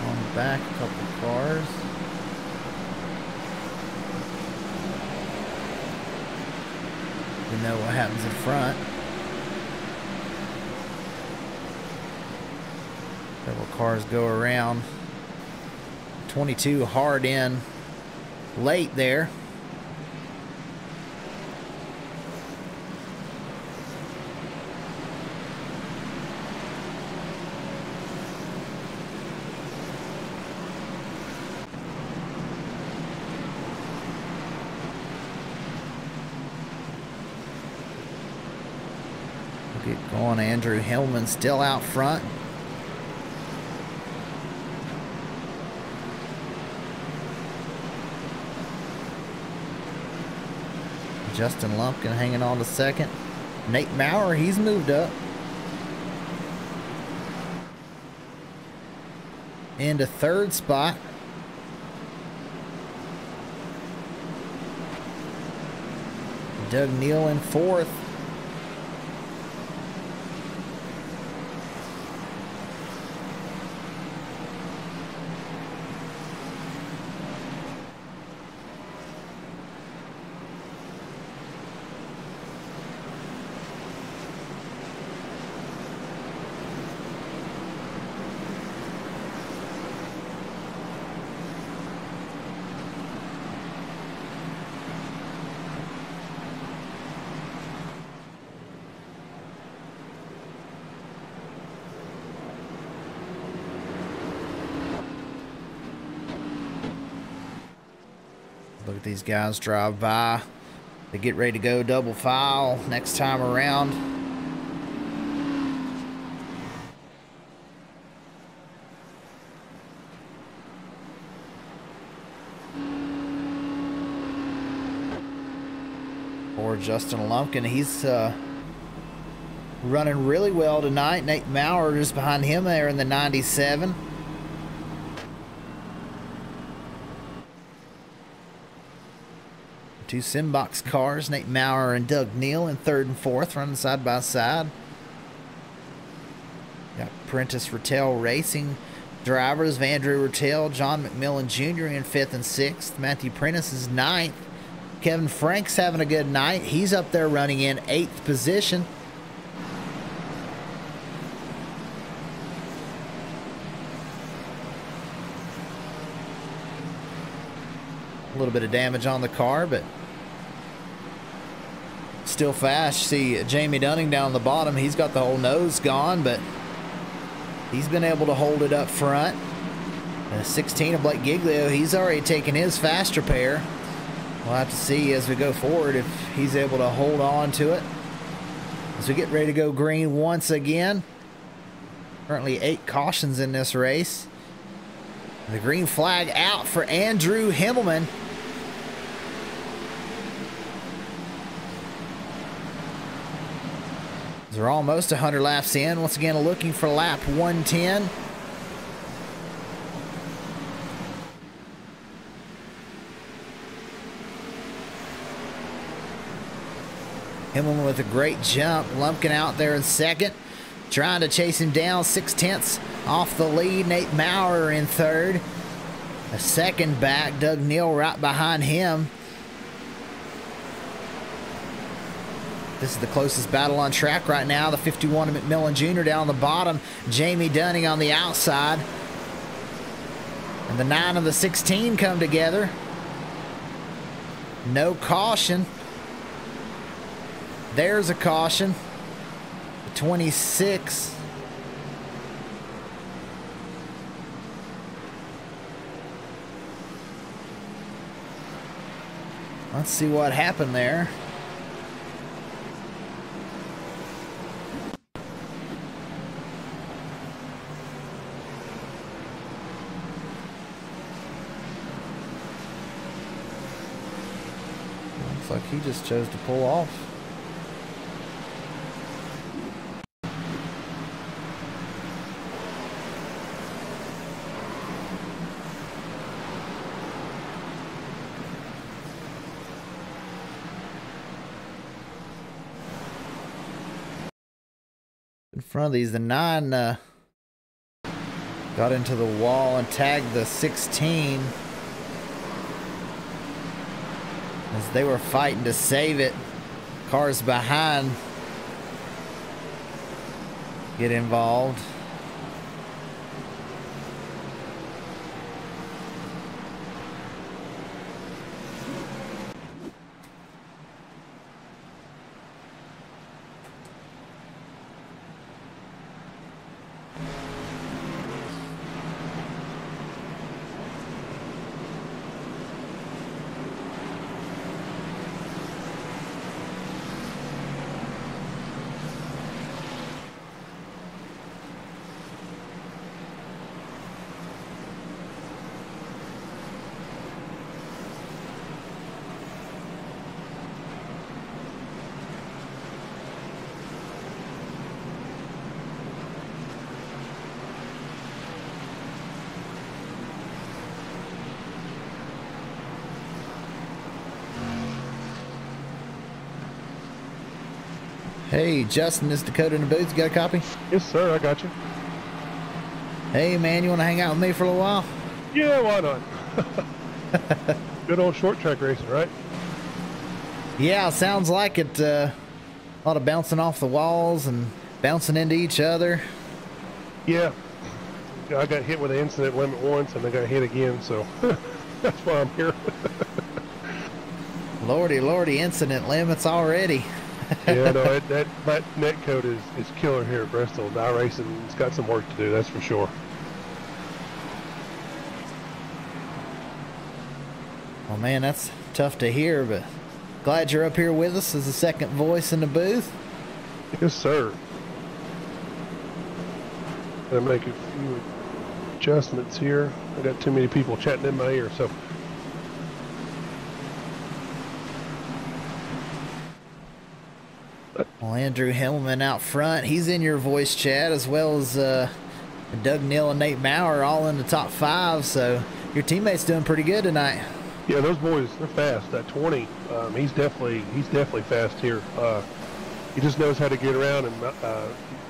on back a couple of cars. We know what happens in front. Several cars go around. 22 hard in late there. Get going. Andrew Hillman still out front. Justin Lumpkin hanging on to second. Nate Maurer, he's moved up into third spot. Doug Neal in fourth. Look at these guys drive by. They get ready to go double file next time around. Or Justin Lumpkin, he's running really well tonight. Nate Maurer is behind him there in the 97. Two Simbox cars, Nate Maurer and Doug Neal in third and fourth, running side by side. Got Prentice Rattel Racing drivers, Vandrew Rattel, John McMillan Jr. in fifth and sixth. Matthew Prentice is ninth. Kevin Frank's having a good night. He's up there running in eighth position. A little bit of damage on the car, but still fast. See Jamie Dunning down the bottom. He's got the whole nose gone, but he's been able to hold it up front. And 16 of Blake Giglio, he's already taken his faster pair. We'll have to see as we go forward if he's able to hold on to it. As we get ready to go green once again. Currently 8 cautions in this race. The green flag out for Andrew Himmelman. They're almost 100 laps in. Once again, looking for lap 110. Himmelman with a great jump. Lumpkin out there in second. Trying to chase him down. 6/10 off the lead. Nate Maurer in third. A second back. Doug Neal right behind him. This is the closest battle on track right now. The 51 of McMillan Jr. down the bottom. Jamie Dunning on the outside. And the 9 of the 16 come together. No caution. There's a caution. The 26. Let's see what happened there. Looks like he just chose to pull off. In front of these, the 9 got into the wall and tagged the 16 as they were fighting to save it. Cars behind get involved. Hey, Justin, this is Dakota in the booth. You got a copy? Yes, sir. I got you. Hey, man, you want to hang out with me for a little while? Yeah, why not? Good old short track racing, right? Yeah, sounds like it. A lot of bouncing off the walls and bouncing into each other. Yeah. I got hit with an incident limit once, and I got hit again, so that's why I'm here. Lordy, lordy, incident limits already. Yeah, no, that net code is killer here at Bristol. iRacing's got some work to do, that's for sure. Oh man, that's tough to hear, but glad you're up here with us as the second voice in the booth. Yes, sir. Gotta make a few adjustments here. I got too many people chatting in my ear, so. Well, Andrew Hillman out front, he's in your voice chat, as well as Doug Neal and Nate Maurer all in the top 5, so your teammate's doing pretty good tonight. Yeah, those boys, they're fast. That 20, he's definitely fast here. He just knows how to get around and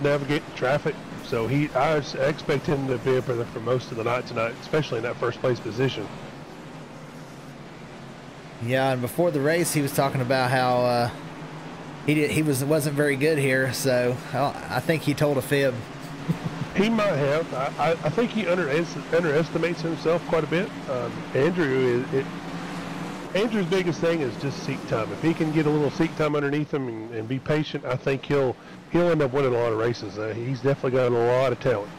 navigate the traffic. So I expect him to be up there for most of the night tonight, especially in that first place position. Yeah, and before the race, he was talking about how he wasn't very good here. So I think he told a fib. He might have. I think he underestimates himself quite a bit. Andrew's biggest thing is just seat time. If he can get a little seat time underneath him and be patient, I think he'll end up winning a lot of races. He's definitely got a lot of talent.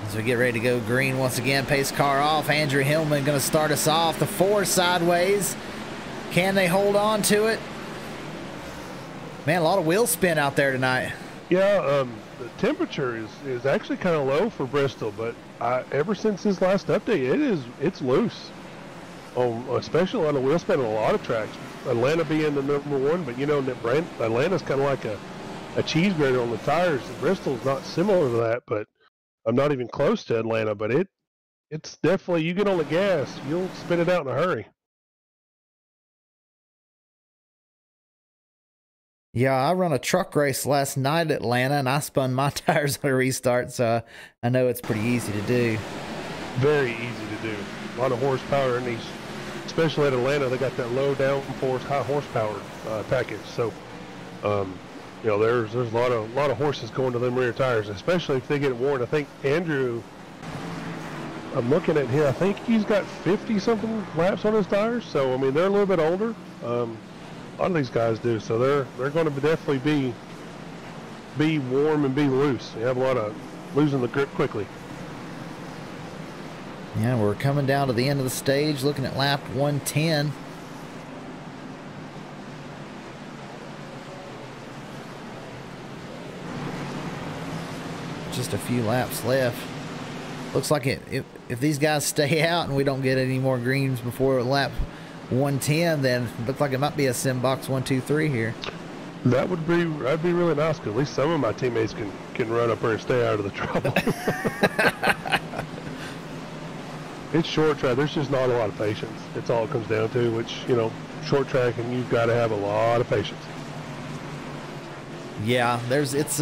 As we get ready to go green once again, pace car off. Andrew Hillman going to start us off. The 4 sideways. Can they hold on to it? Man, a lot of wheel spin out there tonight. Yeah, the temperature is actually kind of low for Bristol, but ever since his last update, it's loose. Especially on the wheel spin on a lot of tracks. Atlanta being the #1, but you know, Atlanta's kind of like a cheese grater on the tires. Bristol's not similar to that, but I'm not even close to Atlanta. But it's definitely, you get on the gas, you'll spin it out in a hurry. Yeah, I run a truck race last night at Atlanta, and I spun my tires on a restart, so I know it's pretty easy to do. Very easy to do. A lot of horsepower in these, especially at Atlanta. They got that low downforce, high horsepower package. So, you know, there's a lot of horses going to them rear tires, especially if they get worn. I think Andrew, I'm looking at here, I think he's got 50-something laps on his tires. So, I mean, they're a little bit older. A lot of these guys do, so they're going to definitely be warm and be loose. You have a lot of losing the grip quickly. Yeah, we're coming down to the end of the stage, looking at lap 110. Just a few laps left. Looks like if these guys stay out and we don't get any more greens before lap 110, then it looks like it might be a sim box 1, 2, 3 here. That'd be really nice, because at least some of my teammates can run up there and stay out of the trouble. It's short track. There's just not a lot of patience. It's all it comes down to, which, you know, short track, and you've got to have a lot of patience. Yeah, it's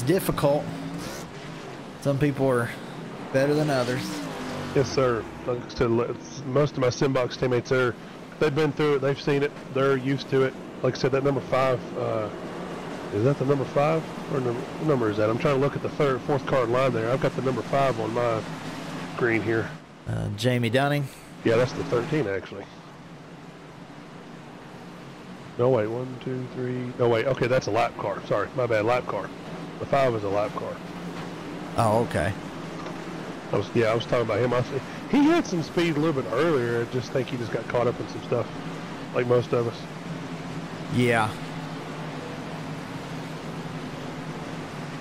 difficult. Some people are better than others. Yes, sir. Like I said, most of my Simbox teammates they've been through it. They've seen it. They're used to it. Like I said, that number 5, is that the number 5? Or what number is that? I'm trying to look at the fourth car in line there. I've got the number 5 on my green here. Jamie Dunning. Yeah, that's the 13 actually. No, wait, 1, 2, 3. No, wait. Okay, that's a lap car. Sorry, my bad. Lap car. The 5 is a lap car. Oh, okay. I was talking about him. He had some speed a little bit earlier. I just think he just got caught up in some stuff, like most of us. Yeah.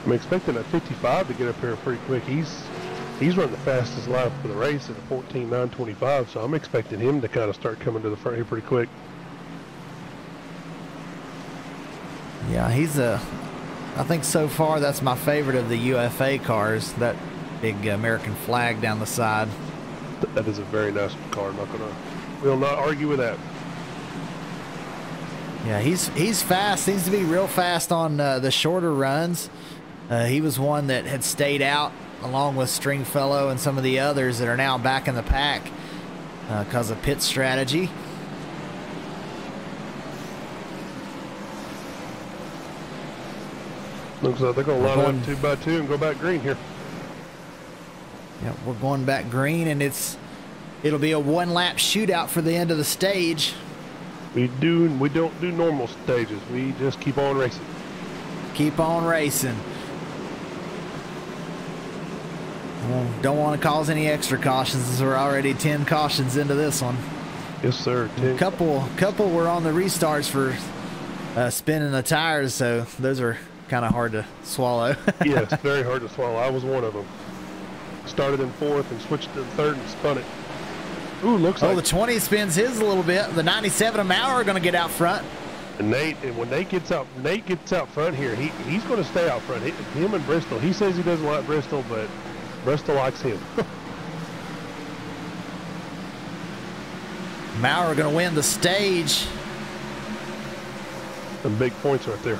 I'm expecting that 55 to get up here pretty quick. He's run the fastest lap for the race at a 14.925, so I'm expecting him to kind of start coming to the front here pretty quick. Yeah, I think so far that's my favorite of the UFA cars, that big American flag down the side. That is a very nice car. We'll not argue with that. Yeah, he's fast. Seems to be real fast on the shorter runs. He was one that had stayed out along with Stringfellow and some of the others that are now back in the pack because of pit strategy. Looks like they're going to line up 2 by 2 and go back green here. Yeah, we're going back green, and it'll be a 1-lap shootout for the end of the stage. We don't do normal stages. We just keep on racing. Keep on racing. Well, don't want to cause any extra cautions as we're already 10 cautions into this one. Yes, sir. A couple were on the restarts for spinning the tires, so those are kind of hard to swallow. Yeah, it's very hard to swallow. I was one of them. Started in 4th and switched to 3rd and spun it. Ooh, looks like... the 20 spins his a little bit. The 97 of Maurer are going to get out front. And when Nate gets out front here, he's going to stay out front. Him and Bristol. He says he doesn't like Bristol, but Bristol likes him. Maurer going to win the stage. Some big points right there.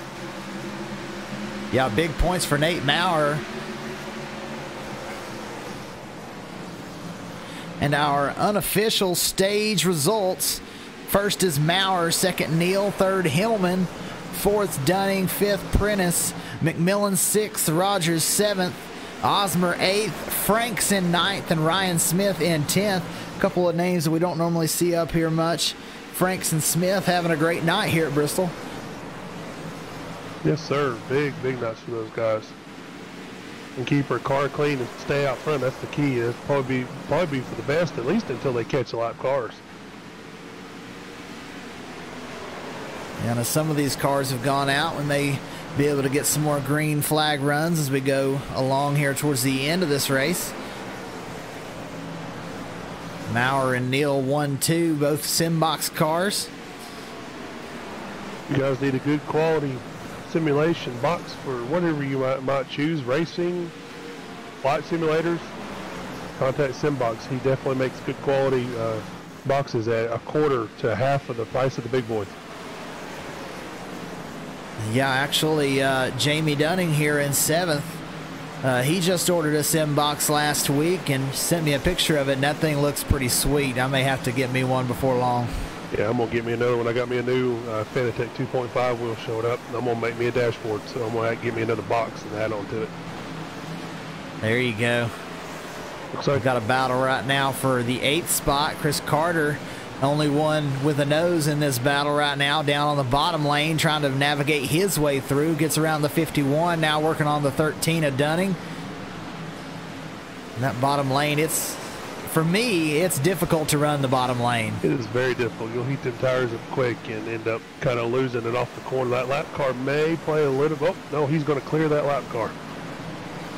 Yeah, big points for Nate Maurer. And our unofficial stage results. First is Maurer, second Neal, third Himmelman, fourth Dunning, fifth Prentice, McMillan sixth, Rogers seventh, Osmer eighth, Franks in ninth, and Ryan Smith in 10th. A couple of names that we don't normally see up here much. Franks and Smith having a great night here at Bristol. Yes, sir. Big nights for those guys. And keep her car clean and stay out front. That's the key. It'll probably be for the best, at least until they catch a lap cars. And as some of these cars have gone out, we may be able to get some more green flag runs as we go along here towards the end of this race. Maurer and Neal 1-2, both Simbox cars. You guys need a good quality simulation box for whatever you might choose, racing, flight simulators. Contact Simbox. He definitely makes good quality boxes at a quarter to half of the price of the big boys. Yeah, actually, Jamie Dunning here in 7th. He just ordered a Simbox last week and sent me a picture of it, and that thing looks pretty sweet. I may have to get me one before long. Yeah, I'm going to get me another one. I got me a new Fanatec 2.5 wheel showed up, and I'm going to make me a dashboard, so I'm going to get me another box and add on to it. There you go. Looks like We've got a battle right now for the 8th spot. Chris Carter, only one with a nose in this battle right now, down on the bottom lane, trying to navigate his way through. Gets around the 51, now working on the 13 of Dunning. And that bottom lane, for me, it's difficult to run the bottom lane. it is very difficult. You'll heat them tires up quick and end up kind of losing it off the corner. That lap car may play a little. Oh, no, he's going to clear that lap car.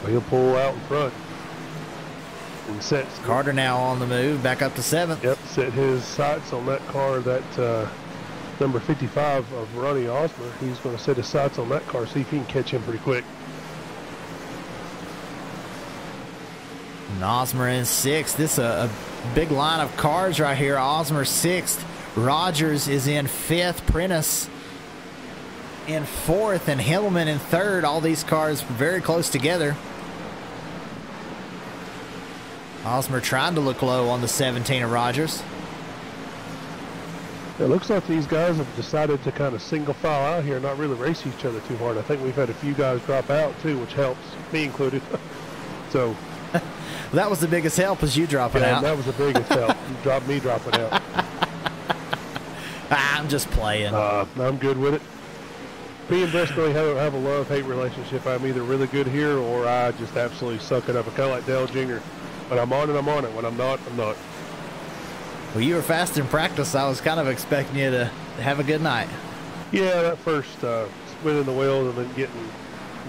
So he'll pull out in front. And set Carter now on the move, back up to 7th. Yep, set his sights on that car, that number 55 of Ronnie Osmer. He's going to set his sights on that car, see if he can catch him pretty quick. And Osmer in 6th. This is a big line of cars right here. Osmer 6th. Rogers is in 5th. Prentice in 4th. And Himmelman in 3rd. All these cars very close together. Osmer trying to look low on the 17 of Rogers. It looks like these guys have decided to kind of single file out here and not really race each other too hard. I think we've had a few guys drop out too, which helps, me included. So that was the biggest help, is you dropping out. That was the biggest help. Me dropping out. I'm just playing. I'm good with it. Me and Bristol have a love-hate relationship. I'm either really good here or I just absolutely suck it up. I'm kind of like Dale Jr. When I'm on it, I'm on it. When I'm not, I'm not. Well, you were fast in practice. I was kind of expecting you to have a good night. Yeah, that first spinning the wheels and then getting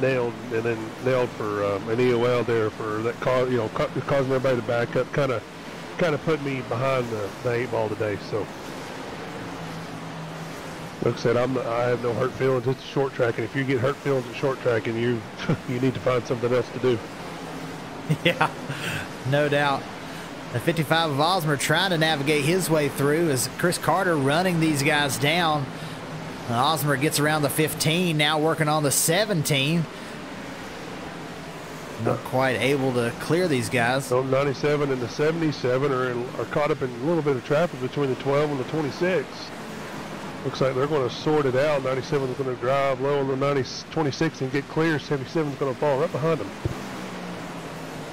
nailed, and then nailed for an EOL there for that cause, causing everybody to back up, kind of put me behind the 8 ball today. So, like I said, I have no hurt feelings. It's a short track, and if you get hurt feelings at short track, and you need to find something else to do. Yeah, no doubt. The 55 of Osmer trying to navigate his way through as Chris Carter running these guys down. Osmer gets around the 15, now working on the 17. Not quite able to clear these guys. So 97 and the 77 are caught up in a little bit of traffic between the 12 and the 26. Looks like they're going to sort it out. 97 is going to drive low on the 26 and get clear. 77 is going to fall right behind them.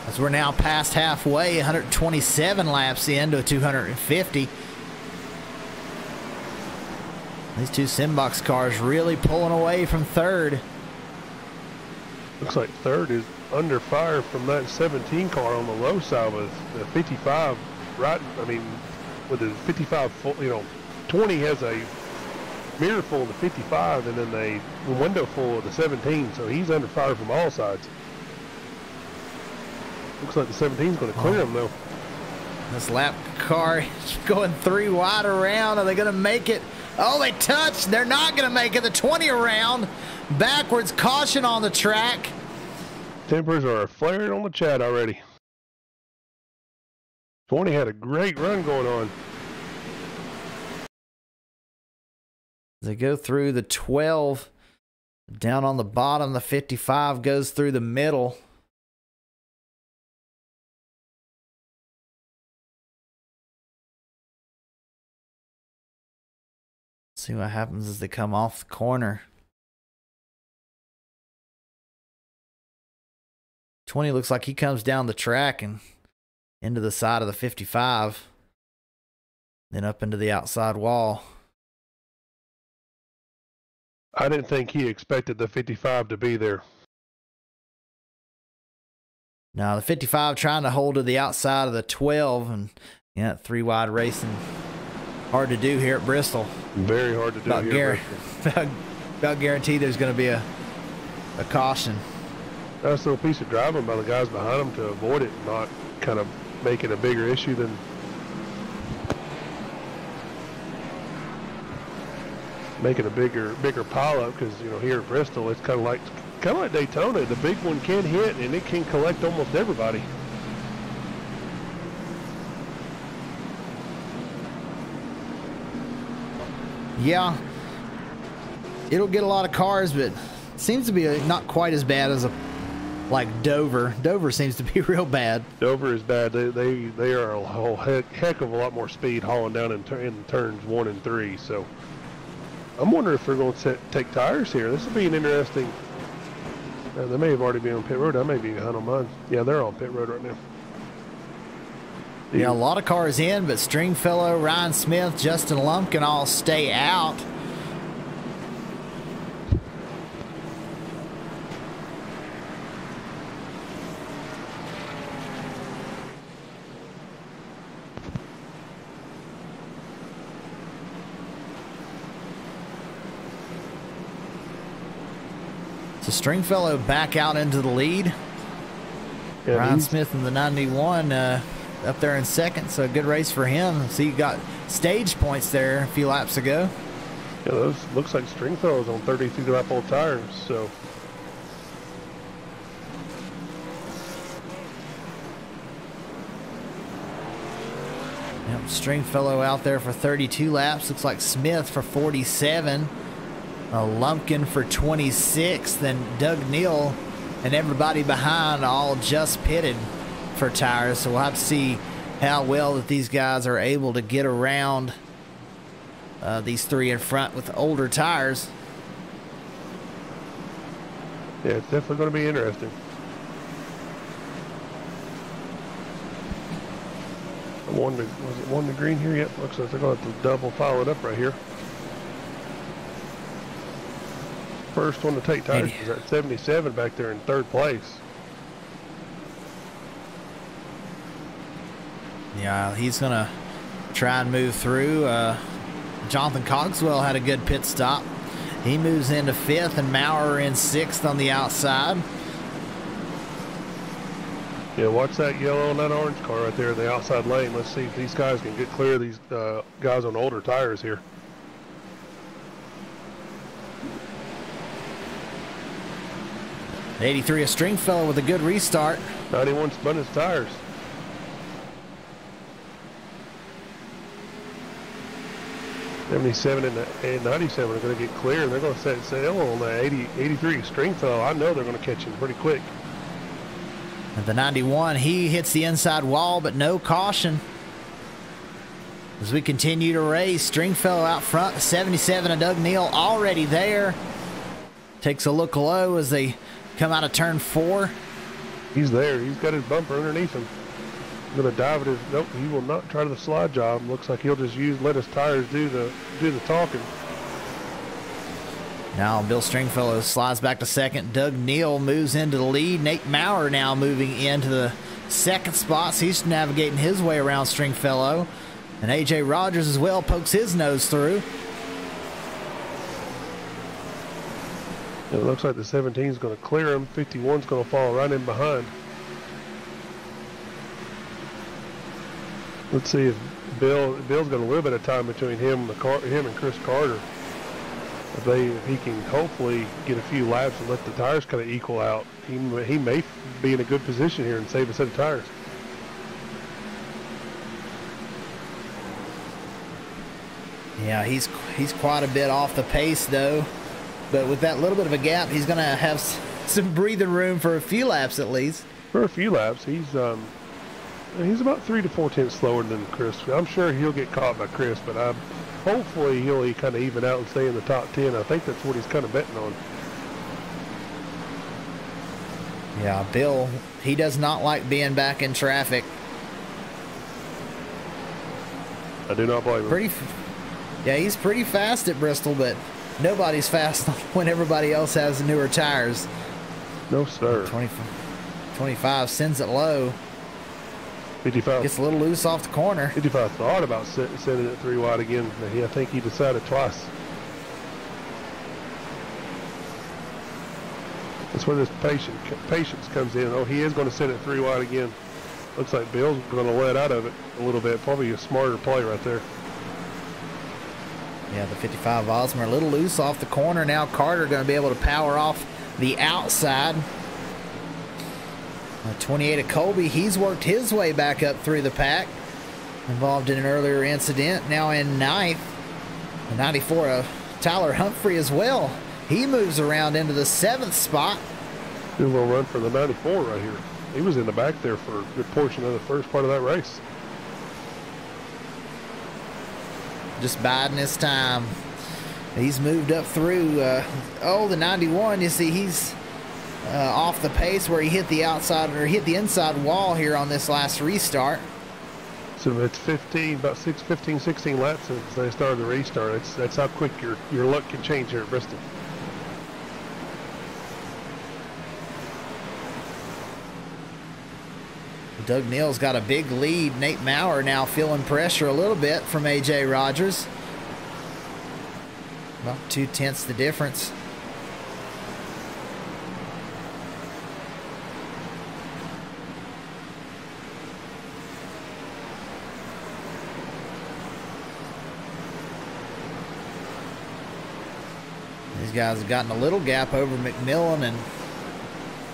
As we're now past halfway, 127 laps into 250. These two Simbox cars really pulling away from 3rd. Looks like third is under fire from that 17 car on the low side with the 55 right. I mean, with the 55 full, 20 has a mirror full of the 55 and then a window full of the 17. So he's under fire from all sides. Looks like the 17 is going to clear him though. This lap car is going 3 wide around. Are they going to make it? Oh, they touched. They're not going to make it. The 20 around. Backwards caution on the track. Tempers are flaring on the chat already. 20 had a great run going on. They go through the 12. Down on the bottom, the 55 goes through the middle. See what happens as they come off the corner. 20 looks like he comes down the track and into the side of the 55. Then up into the outside wall. I didn't think he expected the 55 to be there. Now the 55 trying to hold to the outside of the 12, and 3 wide racing. Hard to do here at Bristol. Very hard to do here at Bristol. About guaranteed there's going to be a caution. Nice little piece of driving by the guys behind him to avoid it and not kind of make it a bigger issue than making a bigger pileup, because here at Bristol it's kind of like Daytona. The big one can hit and it can collect almost everybody. Yeah, it'll get a lot of cars, but it seems to be not quite as bad as like Dover. Dover seems to be real bad. Dover is bad. They are a whole heck of a lot more speed hauling down in turns 1 and 3. So I'm wondering if they're going to take tires here. This will be an interesting. They may have already been on pit road. I may be behind on mine. Yeah, they're on pit road right now. Yeah, a lot of cars in, but Stringfellow, Ryan Smith, Justin Lumpkin all stay out. So Stringfellow back out into the lead. Yeah, Ryan Smith in the 91 up there in second, so a good race for him. So you got stage points there a few laps ago. Yeah, those looks like Stringfellow's on 32 lap old tires, so. Yep, Stringfellow out there for 32 laps. Looks like Smith for 47. Lumpkin for 26. Then Doug Neal and everybody behind all just pitted for tires. So we'll have to see how well that these guys are able to get around these 3 in front with older tires. Yeah, it's definitely going to be interesting. Was it one to green here yet? Looks like they're going to have to double file it up right here. First one to take tires is at 77 back there in 3rd place. Yeah, he's going to try and move through. Jonathan Cogswell had a good pit stop. He moves into 5th, and Maurer in 6th on the outside. Yeah, watch that yellow and that orange car right there in the outside lane. Let's see if these guys can get clear of these guys on older tires here. '83, a Stringfellow with a good restart. 91 spun his tires. '77 and 97 are going to get clear, and they're going to set sail on the 83 Stringfellow. I know they're going to catch him pretty quick. At the 91, he hits the inside wall, but no caution. As we continue to race, Stringfellow out front, the 77 and Doug Neal already there. Takes a look low as they come out of turn 4. He's there. He's got his bumper underneath him. Going to dive at his. Nope, he will not try the slide job. Looks like he'll just let his tires do the talking. Now Bill Stringfellow slides back to second. Doug Neal moves into the lead. Nate Maurer now moving into the second spot. So he's navigating his way around Stringfellow. And A.J. Rogers as well pokes his nose through. It looks like the 17 is going to clear him. 51's going to fall right in behind. Let's see if Bill's got a little bit of time between him and Chris Carter. If he can hopefully get a few laps and let the tires kind of equal out, he may be in a good position here and save a set of tires. Yeah, he's quite a bit off the pace though, but with that little bit of a gap, he's going to have some breathing room for a few laps at least. For a few laps, he's about 3 to 4 tenths slower than Chris. I'm sure he'll get caught by Chris, but hopefully he'll kind of even out and stay in the top 10. I think that's what he's kind of betting on. Yeah, Bill, he does not like being back in traffic. I do not blame him. Yeah, he's pretty fast at Bristol, but nobody's fast when everybody else has newer tires. No, sir. 25 sends it low. 55. Gets a little loose off the corner. 55 thought about sending it 3 wide again. I think he decided twice. That's where this patience comes in. Oh, he is going to send it 3 wide again. Looks like Bill's going to let out of it a little bit. Probably a smarter play right there. Yeah, the 55 Osmer a little loose off the corner. Now Carter going to be able to power off the outside. 28 of Colby, he's worked his way back up through the pack. Involved in an earlier incident. Now in 9th. The 94 of Tyler Humphrey as well. He moves around into the 7th spot. Good little run for the 94 right here. He was in the back there for a good portion of the first part of that race. Just biding his time. He's moved up through, the 91. You see, he's off the pace where he hit the outside or hit the inside wall here on this last restart. So it's 16 laps since they started the restart. That's how quick your luck can change here at Bristol. Doug Neal's got a big lead. Nate Maurer now feeling pressure a little bit from A.J. Rogers. About 0.2 the difference. These guys have gotten a little gap over McMillan and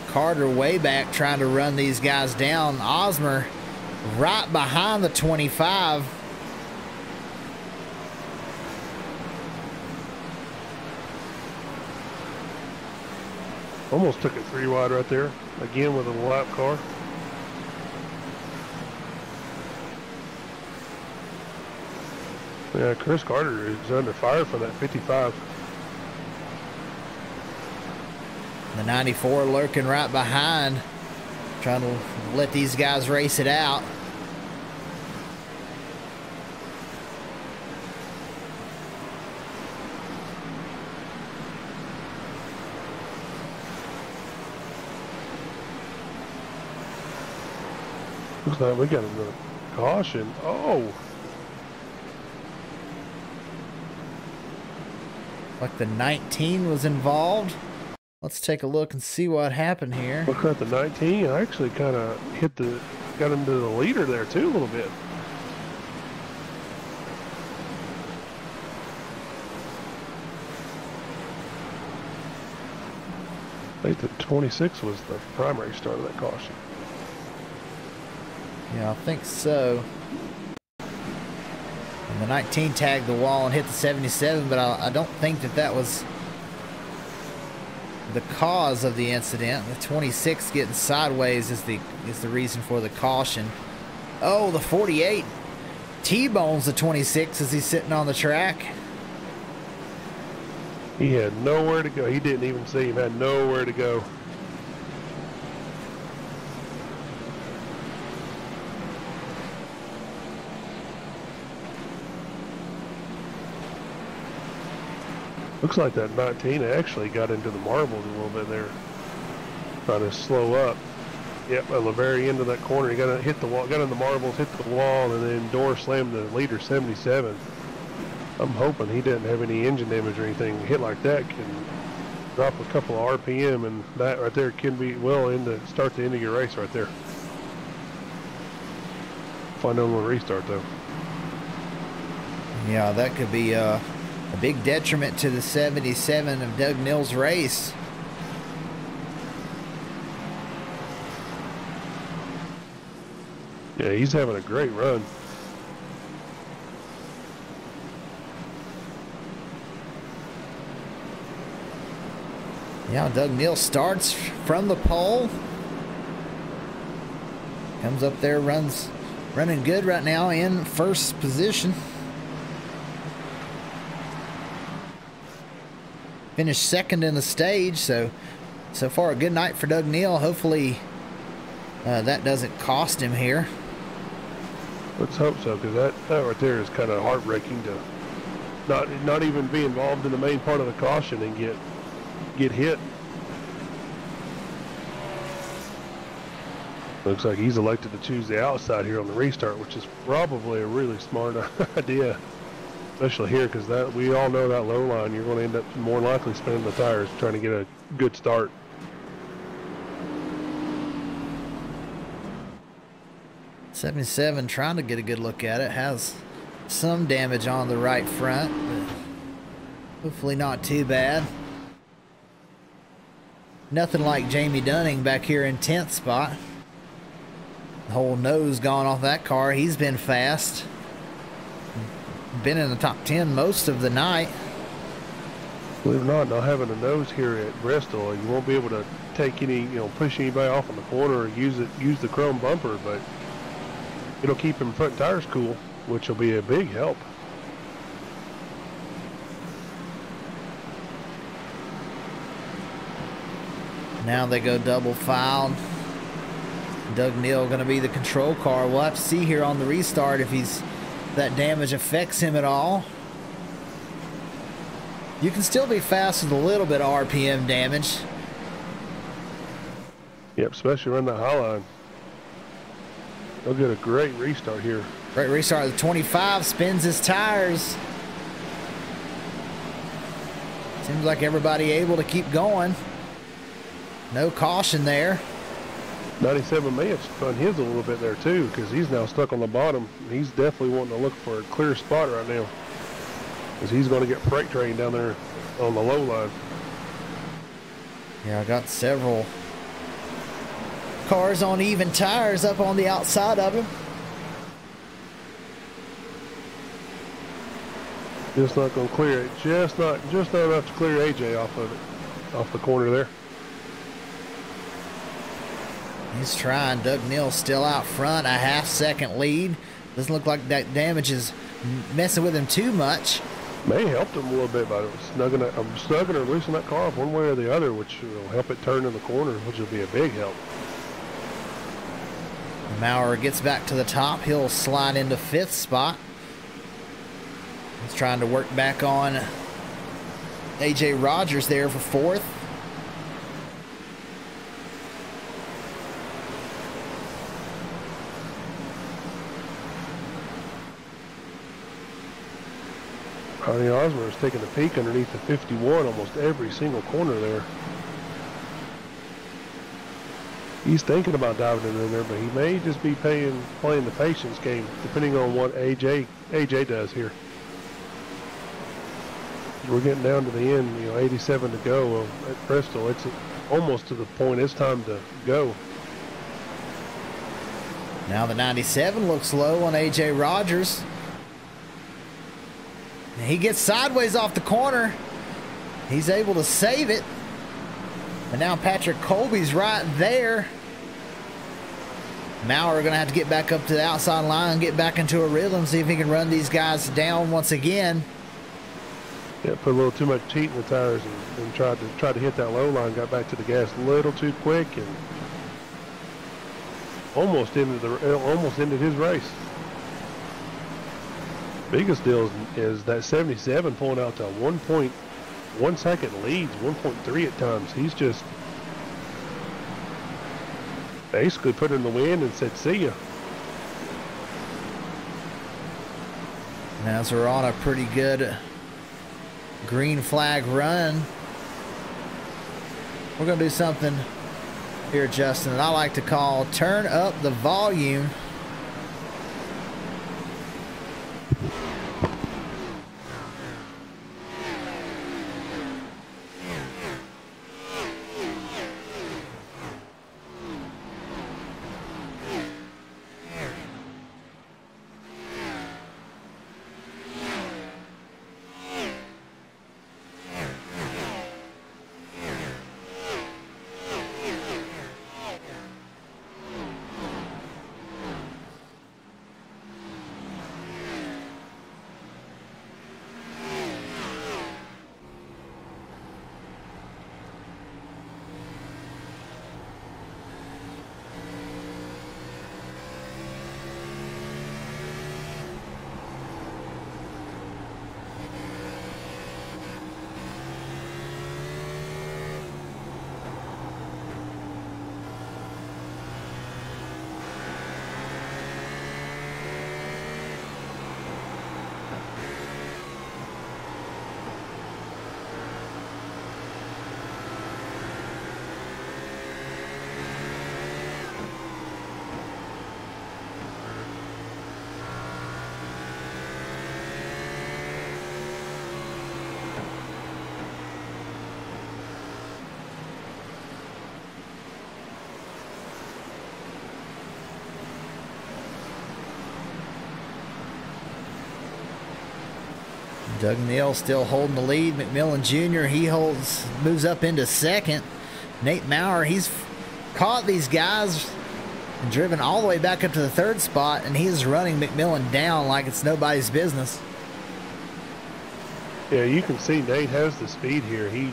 Carter way back trying to run these guys down. Osmer right behind the 25. Almost took it 3 wide right there. Again with a lap car. Yeah, Chris Carter is under fire for that 55. The 94 lurking right behind, trying to let these guys race it out. Looks like we got another caution. Oh! Like the 19 was involved. Let's take a look and see what happened here. Look at the 19. I actually kind of got him to the leader there too a little bit. I think the 26 was the primary start of that caution. Yeah, I think so. And the 19 tagged the wall and hit the 77, but I don't think that was the cause of the incident. The 26 getting sideways is the reason for the caution. Oh, the 48 T-bones the 26 as he's sitting on the track. He had nowhere to go. He didn't even see him. Had nowhere to go. Looks like that 19 actually got into the marbles a little bit there. Trying to slow up. Yep, at the very end of that corner, he got to hit the wall, got in the marbles, hit the wall, and then door slammed the leader 77. I'm hoping he didn't have any engine damage or anything. A hit like that can drop a couple of RPM, and that right there can be well start the end of your race right there. Find out when to restart though. Yeah, that could be a big detriment to the 77 of Doug Neal's race. Yeah, he's having a great run. Yeah, Doug Neal starts from the pole. Comes up there, running good right now in first position. Finished second in the stage, so far a good night for Doug Neal. Hopefully that doesn't cost him here. Let's hope so, because that right there is kind of heartbreaking to not even be involved in the main part of the caution and get hit. Looks like he's elected to choose the outside here on the restart, which is probably a really smart idea, especially here, because we all know that low line, you're going to end up more likely spinning the tires trying to get a good start. '77 trying to get a good look at it. Has some damage on the right front, but hopefully not too bad. Nothing like Jamie Dunning back here in 10th spot. The whole nose gone off that car. He's been fast. Been in the top 10 most of the night. Believe it or not having a nose here at Bristol, you won't be able to take any, push anybody off on the corner or use the chrome bumper, but it'll keep them front tires cool, which will be a big help. Now they go double filed. Doug Neal going to be the control car. We'll have to see here on the restart if that damage affects him at all. You can still be fast with a little bit of RPM damage. Yep, especially around that high line. They'll get a great restart here. Great restart. The 25 spins his tires. Seems like everybody able to keep going. No caution there. 97 may have spun his a little bit there too, because he's now stuck on the bottom. He's definitely wanting to look for a clear spot right now, because he's going to get freight train down there on the low line. Yeah, I got several cars on even tires up on the outside of him. Just not going to clear it. Just not enough to clear AJ off of it, off the corner there. He's trying. Doug Neal still out front, a half-second lead. Doesn't look like that damage is messing with him too much. May help him a little bit by snugging or loosening that car off one way or the other, which will help it turn in the corner, which will be a big help. Maurer gets back to the top. He'll slide into 5th spot. He's trying to work back on AJ Rogers there for 4th. Ronnie Osmer is taking a peek underneath the 51 almost every single corner there. He's thinking about diving in there, but he may just be playing the patience game, depending on what AJ does here. We're getting down to the end, 87 to go at Bristol. It's almost to the point it's time to go. Now the 97 looks low on AJ Rogers. He gets sideways off the corner. He's able to save it. And now Patrick Colby's right there. Maurer going to have to get back up to the outside line and get back into a rhythm, see if he can run these guys down once again. Yeah, put a little too much heat in the tires and tried to hit that low line. Got back to the gas a little too quick and almost ended his race. Biggest deal is that 77 pulling out to 1.2 1 second leads, 1.3 at times. He's just basically put in the wind and said, see ya. As we're on a pretty good green flag run, we're going to do something here, Justin, that I like to call turn up the volume. Doug Neal still holding the lead. McMillan Jr., he moves up into second. Nate Maurer, he's caught these guys and driven all the way back up to the third spot, and he's running McMillan down like it's nobody's business. Yeah, you can see Nate has the speed here. He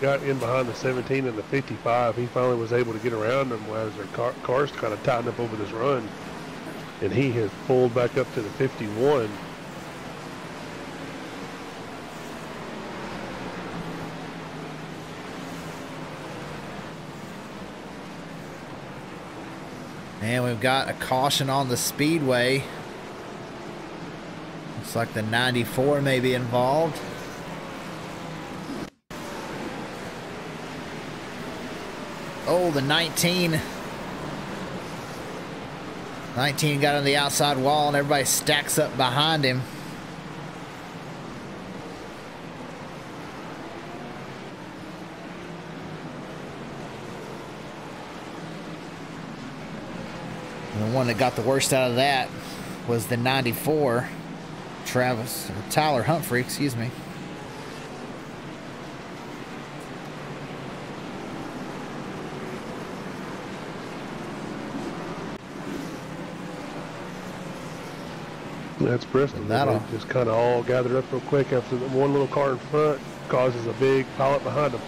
got in behind the 17 and the 55. He finally was able to get around them as their cars kind of tightened up over this run. And he has pulled back up to the 51. And we've got a caution on the speedway. Looks like the 94 may be involved. Oh, the 19. 19 got on the outside wall and everybody stacks up behind him. And the one that got the worst out of that was the 94, Tyler Humphrey, excuse me. That's Bristol. They just kind of all gathered up real quick after the one little car in front causes a big pilot behind them.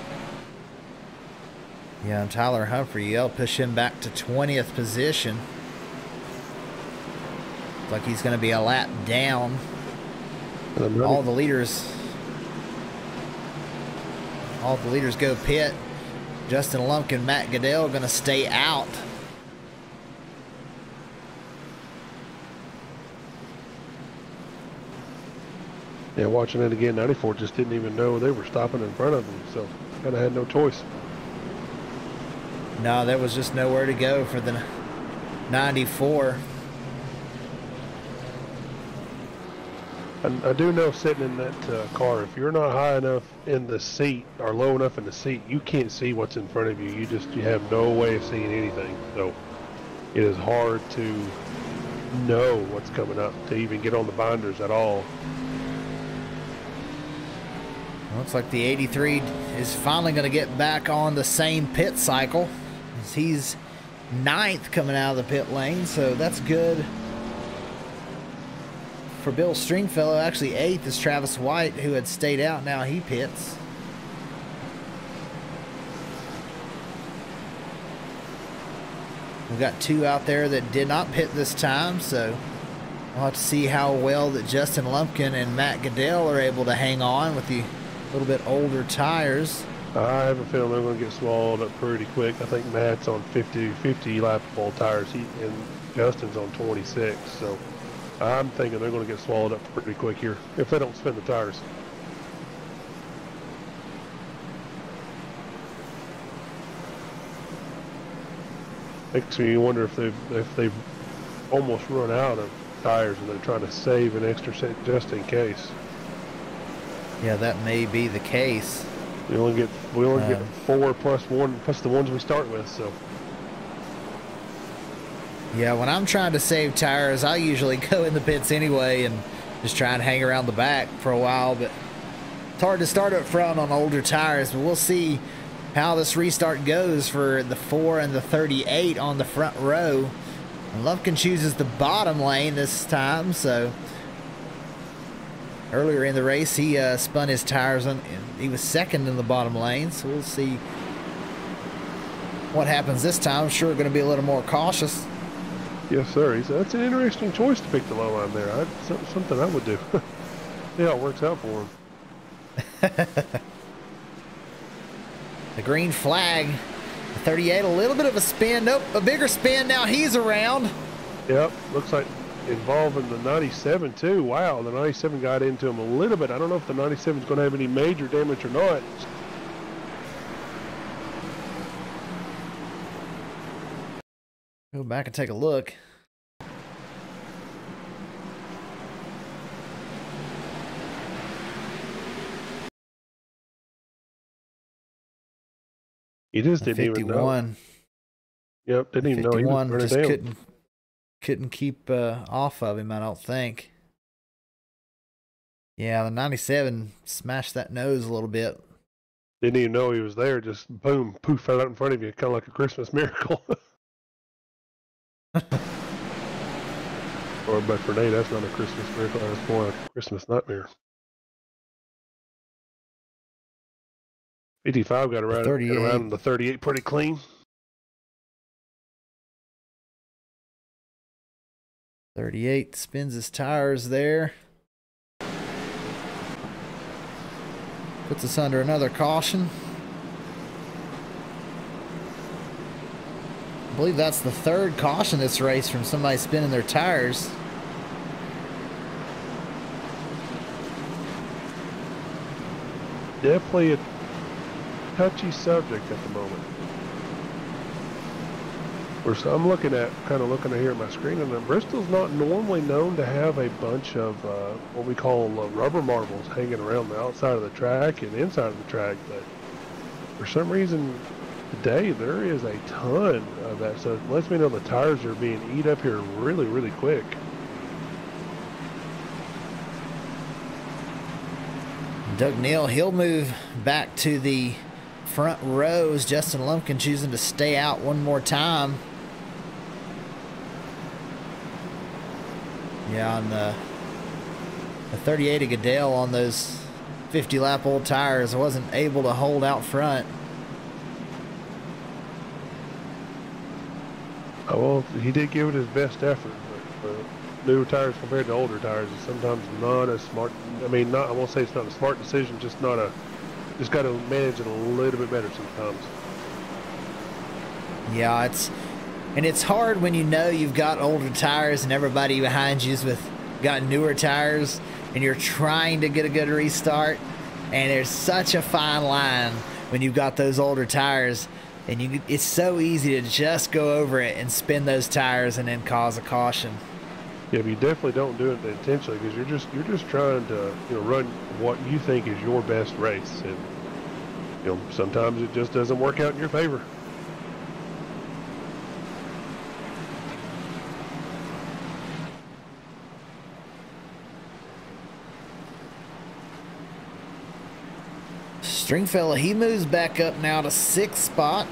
Yeah, and Tyler Humphrey, you'll push him back to 20th position. Looks like he's going to be a lap down. All the leaders go pit. Justin Lumpkin, Matt Goodell going to stay out. Yeah, watching it again, 94 just didn't even know they were stopping in front of him, so kind of had no choice. No, there was just nowhere to go for the 94. I do know sitting in that car, if you're not high enough in the seat or low enough in the seat, you can't see what's in front of you. You have no way of seeing anything. So it is hard to know what's coming up, to even get on the binders at all. Looks like the 83 is finally going to get back on the same pit cycle. He's 9th coming out of the pit lane, so that's good. For Bill Stringfellow, actually 8th is Travis White, who had stayed out. Now he pits. We've got 2 out there that did not pit this time, so we'll have to see how well that Justin Lumpkin and Matt Goodell are able to hang on with the little bit older tires. I have a feeling they're going to get swallowed up pretty quick. I think Matt's on 50 lappable tires, and Justin's on 26. So I'm thinking they're going to get swallowed up pretty quick here if they don't spin the tires. Makes me wonder if they've almost run out of tires and they're trying to save an extra set just in case. Yeah, that may be the case. We only get 4 plus 1 plus the ones we start with, so. Yeah, when I'm trying to save tires, I usually go in the pits anyway and just try and hang around the back for a while, but it's hard to start up front on older tires, but we'll see how this restart goes for the 4 and the 38 on the front row. And Lumpkin chooses the bottom lane this time, so earlier in the race he spun his tires and he was second in the bottom lane, so we'll see what happens this time. I'm sure going to be a little more cautious. Yes, sir. That's an interesting choice to pick the low line there. Something I would do. See how it works out for him. The green flag. The 38, a little bit of a spin. Nope, a bigger spin. Now he's around. Yep, looks like involving the 97 too. Wow, the 97 got into him a little bit. I don't know if the 97 is going to have any major damage or not. Go back and take a look. He just didn't even know. Yep, didn't even know he was burning just down. couldn't keep off of him, I don't think. Yeah, the 97 smashed that nose a little bit. Didn't even know he was there. Just boom, poof, right out in front of you, kind of like a Christmas miracle. Or, but for Nate, that's not a Christmas miracle. That's more like a Christmas nightmare. 55 got around the 38 pretty clean. 38 spins his tires there. Puts us under another caution. I believe that's the third caution this race from somebody spinning their tires. Definitely a touchy subject at the moment. I'm looking at here at my screen, and Bristol's not normally known to have a bunch of what we call rubber marbles hanging around the outside of the track and inside of the track, but for some reason today there is a ton of that, so it lets me know the tires are being eat up here really, really quick. Doug Neal, he'll move back to the front rows. Justin Lumpkin choosing to stay out one more time. Yeah, on the 38 of Goodell on those 50 lap old tires, wasn't able to hold out front. Oh, well, he did give it his best effort, but newer tires compared to older tires is sometimes not a smart. I mean, I won't say it's not a smart decision, just got to manage it a little bit better sometimes. Yeah, it's hard when you know you've got older tires and everybody behind you's got newer tires, and you're trying to get a good restart, and there's such a fine line when you've got those older tires, and it's so easy to just go over it and spin those tires and then cause a caution. Yeah, but you definitely don't do it intentionally, because you're just trying to run what you think is your best race, and sometimes it just doesn't work out in your favor. Stringfellow, he moves back up now to 6th spot.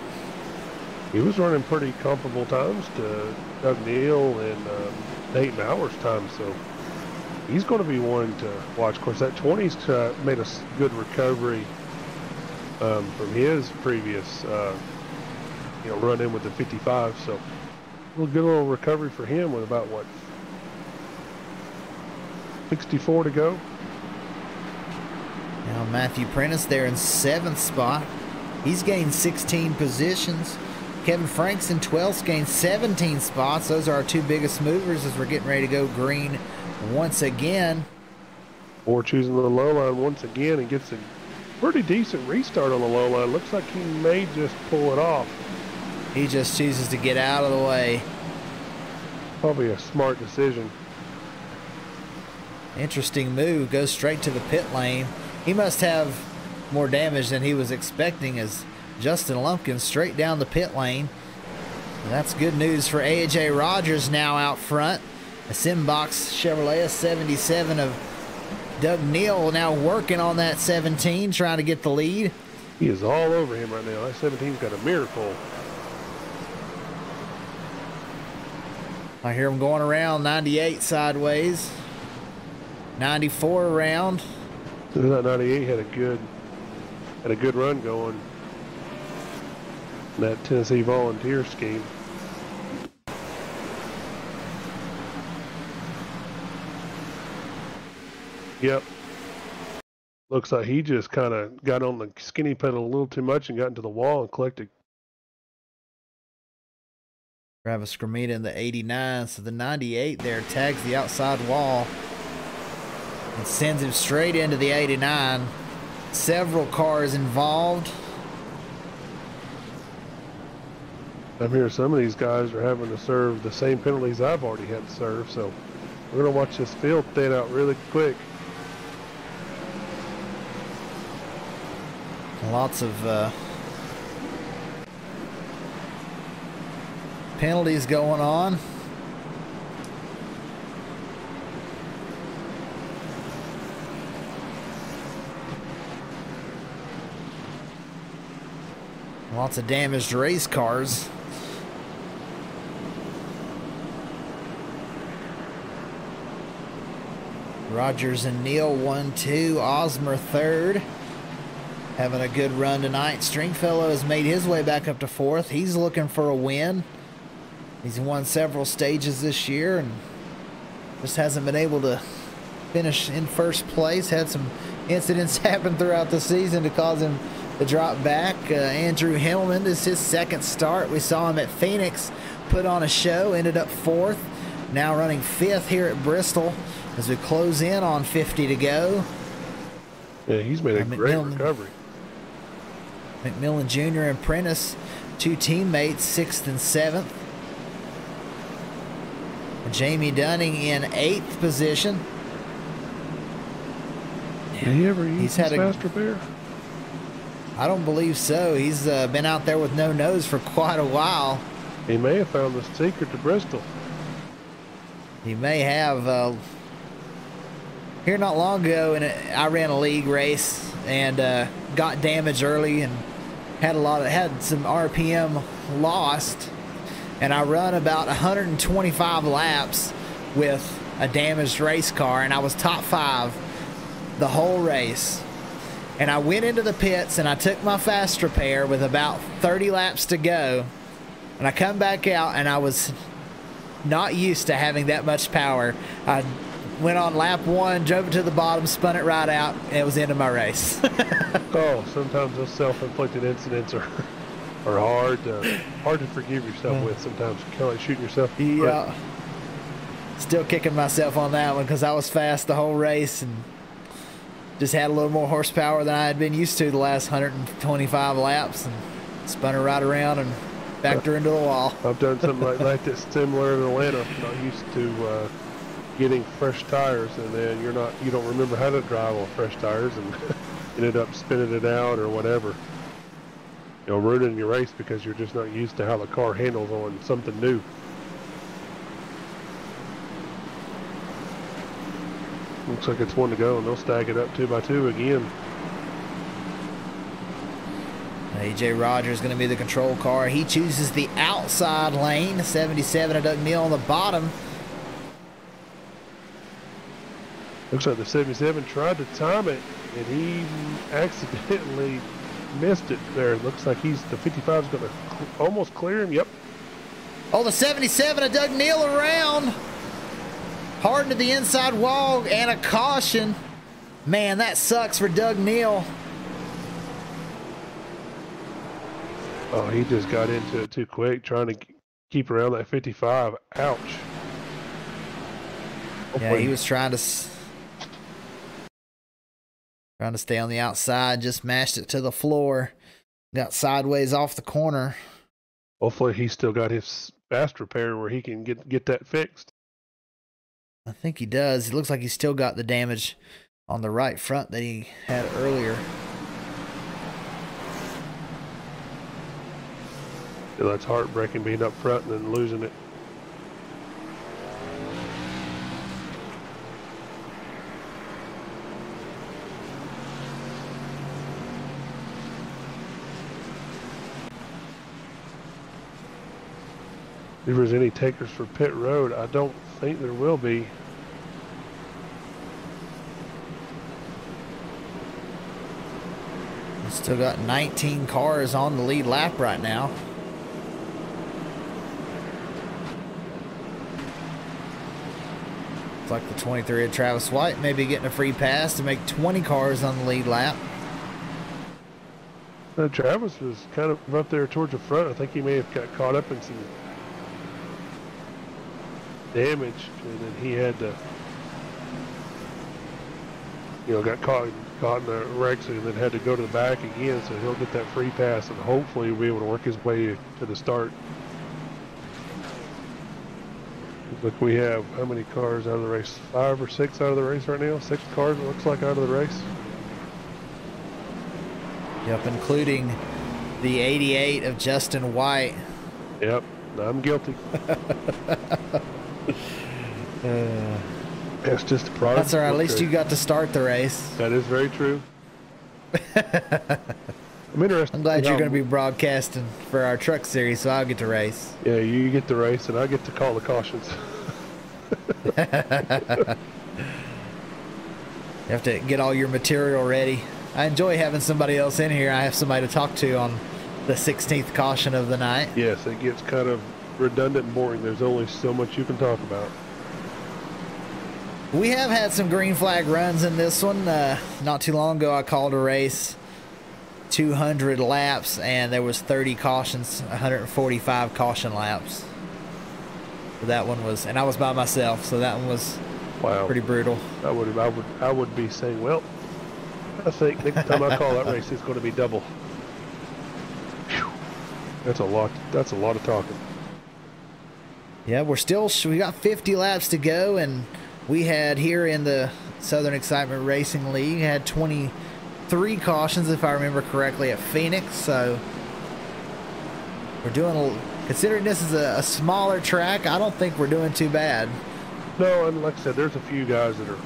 He was running pretty comparable times to Doug Neal and Nate Mauer's time, so he's going to be one to watch. Of course, that 20's made a good recovery from his previous run in with the 55, so a good little recovery for him with about 64 to go. Now Matthew Prentice there in 7th spot. He's gained 16 positions. Kevin Franks in 12th gained 17 spots. Those are our two biggest movers as we're getting ready to go green once again. Or choosing the low line once again and gets a pretty decent restart on the low line. Looks like he may just pull it off. He just chooses to get out of the way. Probably a smart decision. Interesting move. Goes straight to the pit lane. He must have more damage than he was expecting as Justin Lumpkin straight down the pit lane. And that's good news for AJ Rogers now out front. A Simbox Chevrolet 77 of Doug Neal now working on that 17, trying to get the lead. He is all over him right now. That 17's got a miracle. I hear him going around 98 sideways. 94 around. That 98 had a good run going. That Tennessee Volunteer scheme. Yep. Looks like he just kind of got on the skinny pedal a little too much and got into the wall and collected. Travis Gramita in the 89, so the 98 there tags the outside wall and sends him straight into the 89. Several cars involved. I'm hearing some of these guys are having to serve the same penalties I've already had to serve, so we're going to watch this field thin out really quick. Lots of penalties going on. Lots of damaged race cars. Rogers and Neal 1-2, Osmer 3rd. Having a good run tonight. Stringfellow has made his way back up to 4th. He's looking for a win. He's won several stages this year and just hasn't been able to finish in first place. Had some incidents happen throughout the season to cause him to drop back. Andrew Hillman, this is his 2nd start. We saw him at Phoenix, put on a show, ended up 4th. Now running 5th here at Bristol as we close in on 50 to go. Yeah, he's made a great recovery. McMillan Jr. and Prentice, two teammates, 6th and 7th. Jamie Dunning in 8th position. Did he ever use his faster pair? I don't believe so. He's been out there with no nose for quite a while. He may have found the secret to Bristol. He may have. Here not long ago, I ran a league race and got damaged early and had some RPM lost, and I run about 125 laps with a damaged race car, and I was top 5 the whole race. And I went into the pits and I took my fast repair with about 30 laps to go, and I come back out and I was not used to having that much power. I went on lap 1, drove it to the bottom, spun it right out, and it was the end of my race. Oh, sometimes those self-inflicted incidents are hard to forgive yourself with. Sometimes kind of like shooting yourself. Yeah. Still kicking myself on that one because I was fast the whole race and just had a little more horsepower than I had been used to the last 125 laps, and spun her right around and backed her into the wall. I've done something like that similar in Atlanta. Not used to getting fresh tires, and then you don't remember how to drive on fresh tires, and ended up spinning it out or whatever. You know, ruining your race because you're just not used to how the car handles on something new. Looks like it's 1 to go, and they'll stack it up 2 by 2 again. AJ Rogers going to be the control car. He chooses the outside lane. 77 of Doug Neal on the bottom. Looks like the 77 tried to time it, and he accidentally missed it there. Looks like the 55 is going to almost clear him. Yep. Oh, the 77 of Doug Neal around. Hard into the inside wall and a caution. Man, that sucks for Doug Neal. Oh, he just got into it too quick, trying to keep around that 55. Ouch. Yeah, he was trying to stay on the outside, just mashed it to the floor. Got sideways off the corner. Hopefully he's still got his fast repair where he can get that fixed. I think he does. It looks like he's still got the damage on the right front that he had earlier. Yeah, that's heartbreaking being up front and then losing it. If there's any takers for pit road, I don't think there will be. Still got 19 cars on the lead lap right now. It's like the 23 of Travis White maybe getting a free pass to make 20 cars on the lead lap. Travis was kind of up there towards the front. I think he may have got caught up in some damage, and then he had to, got caught in the wrecks and then had to go to the back again, so he'll get that free pass and hopefully he'll be able to work his way to the start. Look, we have how many cars out of the race? 5 or 6 out of the race right now? 6 cars, it looks like, out of the race. Yep, including the 88 of Justin White. Yep, I'm guilty. That's just a product. That's all right. At least you got to start the race. That is very true. I'm interested. I'm glad you're going to be broadcasting for our truck series, so I'll get to race. Yeah, you get to race, and I get to call the cautions. You have to get all your material ready. I enjoy having somebody else in here. I have somebody to talk to on the 16th caution of the night. Yes, it gets kind of redundant and boring. There's only so much you can talk about. We have had some green flag runs in this one. Not too long ago, I called a race, 200 laps, and there was 30 cautions, 145 caution laps. So that one was, and I was by myself, so that one was pretty brutal. I would be saying, well, I think next time I call that race, it's going to be double. Whew. That's a lot. That's a lot of talking. Yeah, we got 50 laps to go, and we had here in the Southern Excitement Racing League had 23 cautions, if I remember correctly, at Phoenix. So we're doing considering this is a smaller track, I don't think we're doing too bad. No, and like I said, there's a few guys that are,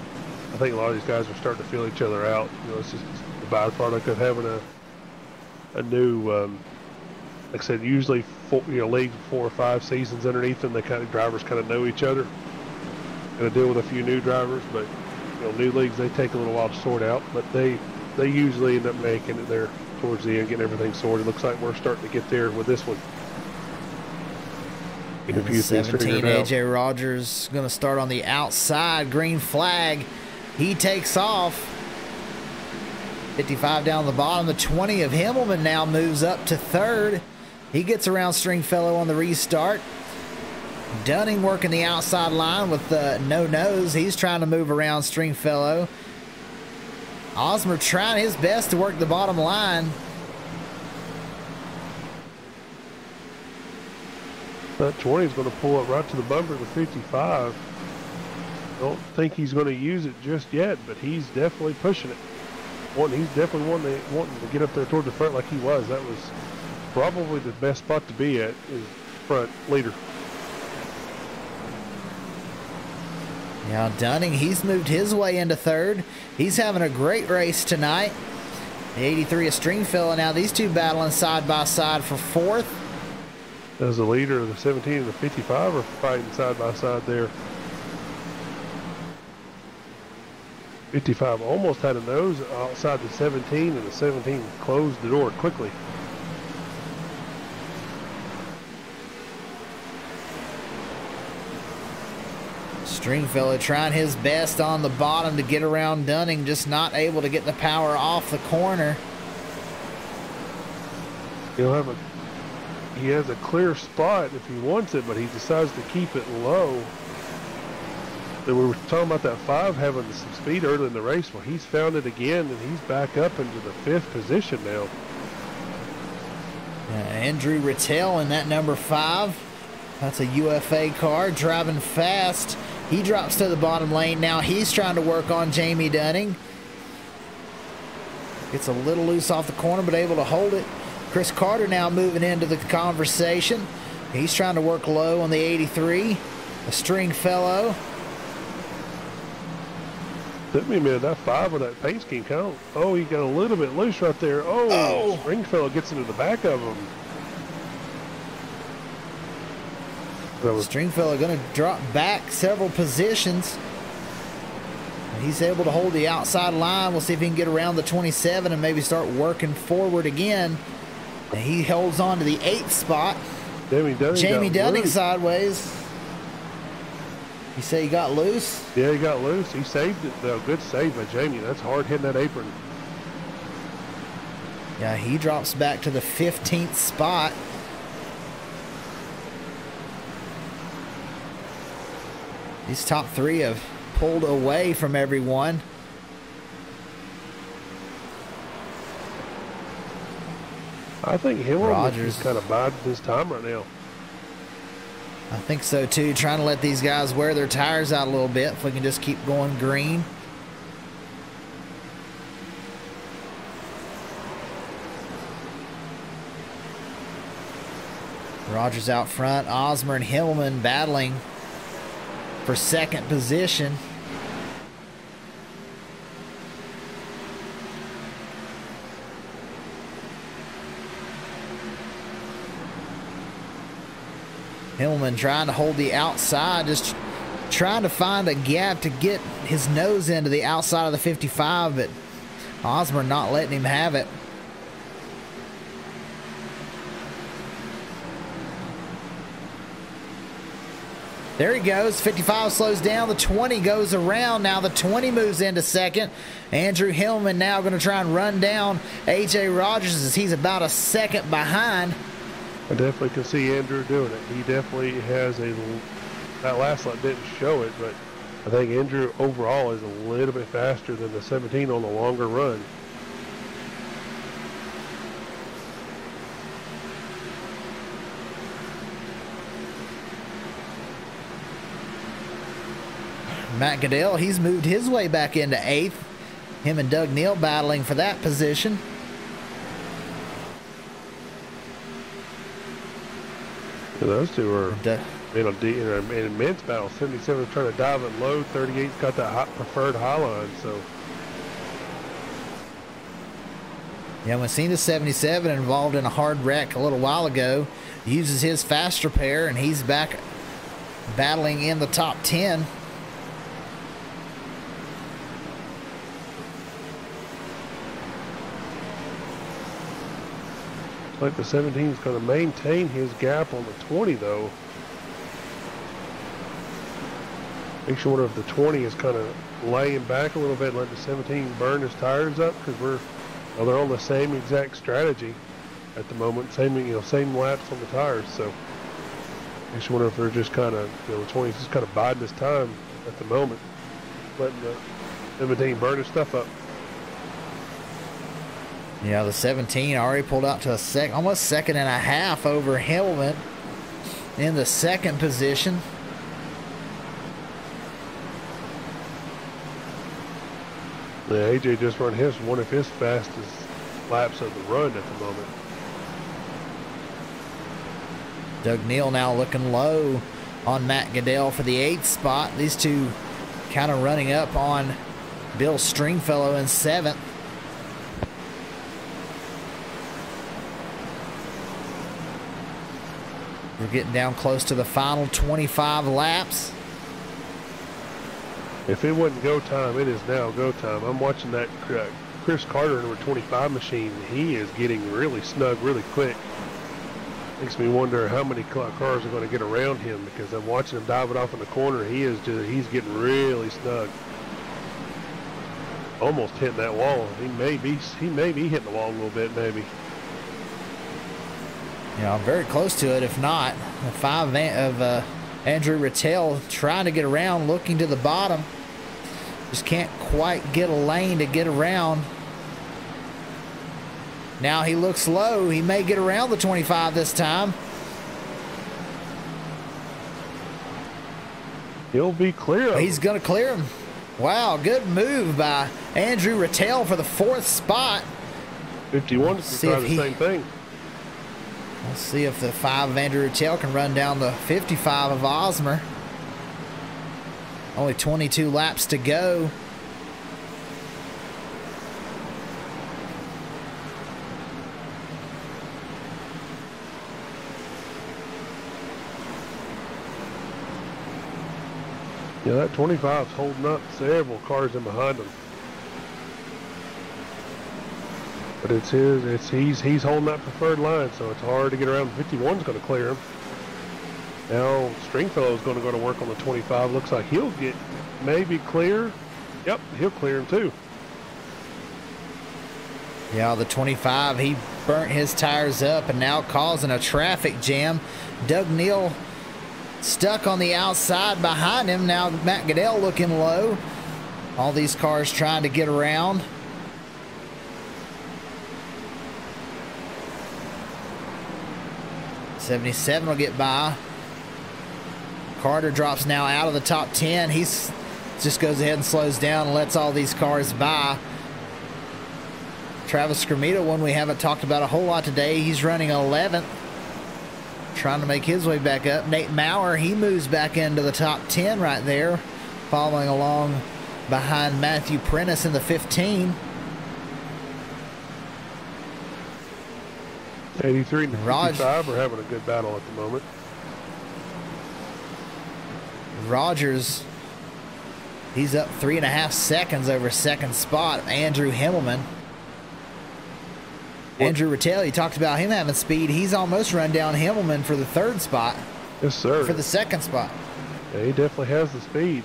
I think a lot of these guys are starting to feel each other out. It's just the byproduct of having a new, like I said, usually league 4 or 5 seasons underneath them. Drivers kind of know each other. Going to deal with a few new drivers, but new leagues, they take a little while to sort out, but they usually end up making it there towards the end, getting everything sorted. Looks like we're starting to get there with this one. And 17 AJ Rogers going to start on the outside. Green flag. He takes off. 55 down the bottom. The 20 of Himmelman now moves up to third. He gets around Stringfellow on the restart. Dunning working the outside line with the no nose. He's trying to move around Stringfellow. Osmer trying his best to work the bottom line. That 20 is going to pull up right to the bumper of the 55. Don't think he's going to use it just yet, but he's definitely pushing it. He's definitely wanting to get up there toward the front like he was. That was probably the best spot to be at, is front leader. Now Dunning, he's moved his way into third. He's having a great race tonight. The 83 of Stringfellow. Now these two battling side by side for fourth. As the leader of the 17 and the 55 are fighting side by side there. 55 almost had a nose outside the 17, and the 17 closed the door quickly. Stringfellow trying his best on the bottom to get around Dunning, just not able to get the power off the corner. He has a clear spot if he wants it, but he decides to keep it low. And we were talking about that 5 having some speed early in the race. Well, he's found it again, and he's back up into the 5th position now. Andrew Rattel in that number 5. That's a UFA car driving fast. He drops to the bottom lane. Now he's trying to work on Jamie Dunning. Gets a little loose off the corner, but able to hold it. Chris Carter now moving into the conversation. He's trying to work low on the 83. A Stringfellow. Took me a minute. That 5 with that paint scheme count. Oh, he got a little bit loose right there. Oh. Stringfellow gets into the back of him. Stringfellow going to drop back several positions. He's able to hold the outside line. We'll see if he can get around the 27 and maybe start working forward again. And he holds on to the 8th spot. Jamie Dunning sideways. You say he got loose? Yeah, he got loose. He saved it, though. Good save by Jamie. That's hard hitting that apron. Yeah, he drops back to the 15th spot. These top 3 have pulled away from everyone. I think Hillman is kind of biding his time right now. I think so too. Trying to let these guys wear their tires out a little bit. If we can just keep going green. Rogers out front. Osmer and Hillman battling for 2nd position. Hillman trying to hold the outside, just trying to find a gap to get his nose into the outside of the 55, but Osmer not letting him have it. There he goes. 55 slows down. The 20 goes around. Now the 20 moves into 2nd. Andrew Hillman now going to try and run down A.J. Rogers as he's about a 2nd behind. I definitely can see Andrew doing it. He definitely has that last lap didn't show it, but I think Andrew overall is a little bit faster than the 17 on the longer run. Matt Goodell, he's moved his way back into 8th. Him and Doug Neal battling for that position. Yeah, those two are in an immense battle. 77 trying to dive it low. 38's got that preferred high line. So yeah, Messina 77 involved in a hard wreck a little while ago. Uses his fast repair, and he's back battling in the top 10. like the 17 is going to maintain his gap on the 20 though. Make sure if the 20 is kind of laying back a little bit, let the 17 burn his tires up, because they're on the same exact strategy at the moment, same laps on the tires. So I just wonder if they're just kind of, the 20's just kind of biding his time at the moment, letting the 17 burn his stuff up. Yeah, the 17 already pulled out to almost second and a half over Hillman in the second position. Yeah, AJ just run one of his fastest laps of the run at the moment. Doug Neal now looking low on Matt Goodell for the 8th spot. These two kind of running up on Bill Stringfellow in 7th. We're getting down close to the final 25 laps. If it wasn't go time, it is now go time. I'm watching that Chris Carter number 25 machine. He is getting really snug really quick. Makes me wonder how many cars are going to get around him, because I'm watching him dive it off in the corner. He's getting really snug. Almost hitting that wall. He may be hitting the wall a little bit, maybe. Yeah, very close to it. If not, the 5 of Andrew Rattel trying to get around, looking to the bottom. Just can't quite get a lane to get around. Now he looks low. He may get around the 25 this time. He'll be clear. He's going to clear him. Wow, good move by Andrew Rattel for the 4th spot. 51 to try the same thing. Let's see if the 5 of Andrew Rattel can run down the 55 of Osmer. Only 22 laps to go. Yeah, that 25's holding up several cars in behind him. But he's holding that preferred line, so it's hard to get around. 51's going to clear him. Now Stringfellow's going to go to work on the 25. Looks like he'll get maybe clear. Yep, he'll clear him too. Yeah, the 25, he burnt his tires up and now causing a traffic jam. Doug Neal stuck on the outside behind him. Now Matt Goodell looking low. All these cars trying to get around. '77 will get by. Carter drops now out of the top 10. He's just goes ahead and slows down and lets all these cars by. Travis Scramita, one we haven't talked about a whole lot today. He's running 11th. Trying to make his way back up. Nate Maurer, he moves back into the top 10 right there, following along behind Matthew Prentice in the 15. 83 and 55 are having a good battle at the moment. Rogers, he's up 3.5 seconds over second spot. Andrew Himmelman. Andrew Rattel, you talked about him having speed. He's almost run down Himmelman for the 3rd spot. Yes, sir. For the 2nd spot. Yeah, he definitely has the speed.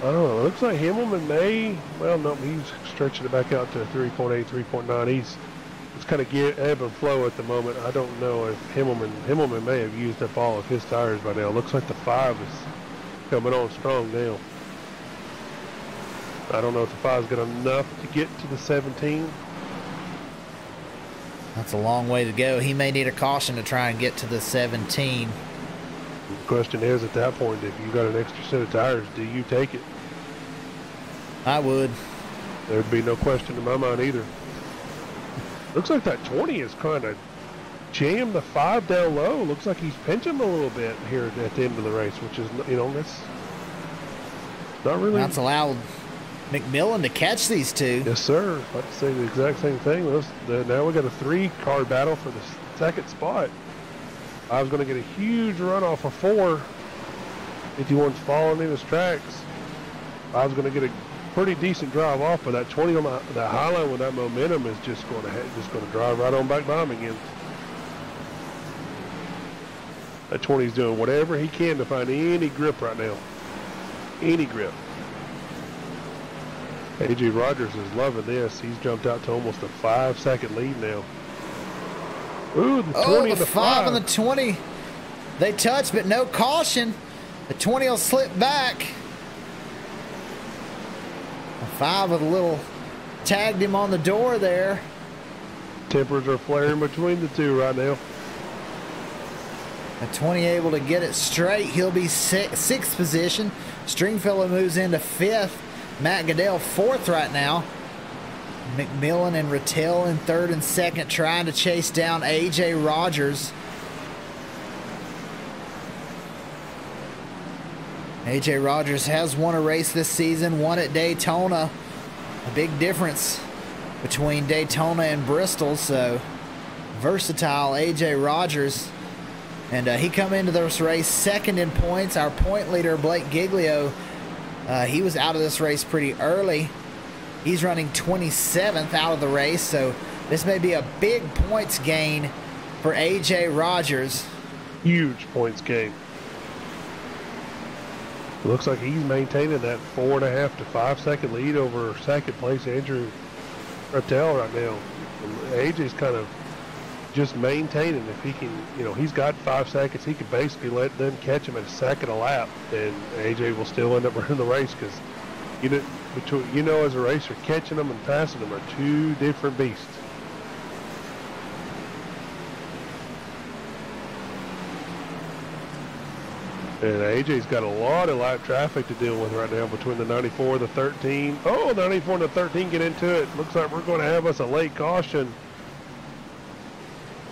I don't know. It looks like Himmelman may. Well, no, he's stretching it back out to 3.8, 3.9. It's kind of ebb and flow at the moment. I don't know if Himmelman may have used up all of his tires by now. It looks like the 5 is coming on strong now. I don't know if the 5's got enough to get to the 17. That's a long way to go. He may need a caution to try and get to the 17. The question is, at that point, if you got an extra set of tires, do you take it? I would. There'd be no question in my mind either. Looks like that 20 is kind of jammed the 5 down low. Looks like he's pinching him a little bit here at the end of the race, which is, that's not really. That's allowed McMillan to catch these two. Yes, sir. About to say the exact same thing. Now we got a 3-car battle for the 2nd spot. I was going to get a huge run off of 4. 51's following in his tracks. I was going to get a pretty decent drive off, but that 20 on that high line with that momentum is just going to drive right on back by him again. That 20's doing whatever he can to find any grip right now. Any grip. A.J. Rogers is loving this. He's jumped out to almost a 5-second lead now. Ooh, the 20 and the 5 and the 20. They touch, but no caution. The 20 will slip back. The 5 with a little tagged him on the door there. Tempers are flaring between the two right now. The 20 able to get it straight. He'll be 6th position. Stringfellow moves into 5th. Matt Goodell 4th right now. McMillan and Rattel in 3rd and 2nd, trying to chase down A.J. Rogers. A.J. Rogers has won a race this season, won at Daytona. A big difference between Daytona and Bristol, so versatile A.J. Rogers. And he come into this race 2nd in points. Our point leader, Blake Giglio, he was out of this race pretty early. He's running 27th out of the race, so this may be a big points gain for A.J. Rogers. Huge points game. Looks like he's maintaining that 4.5 to 5 second lead over second place Andrew Rattel right now. And AJ's kind of just maintaining. If he can, you know, he's got 5 seconds. He can basically let them catch him at a second a lap, and AJ will still end up running the race because you know, as a racer, catching them and passing them are two different beasts. And AJ's got a lot of live traffic to deal with right now between the 94 and the 13. Oh, the 94 and the 13 get into it. Looks like we're going to have us a late caution.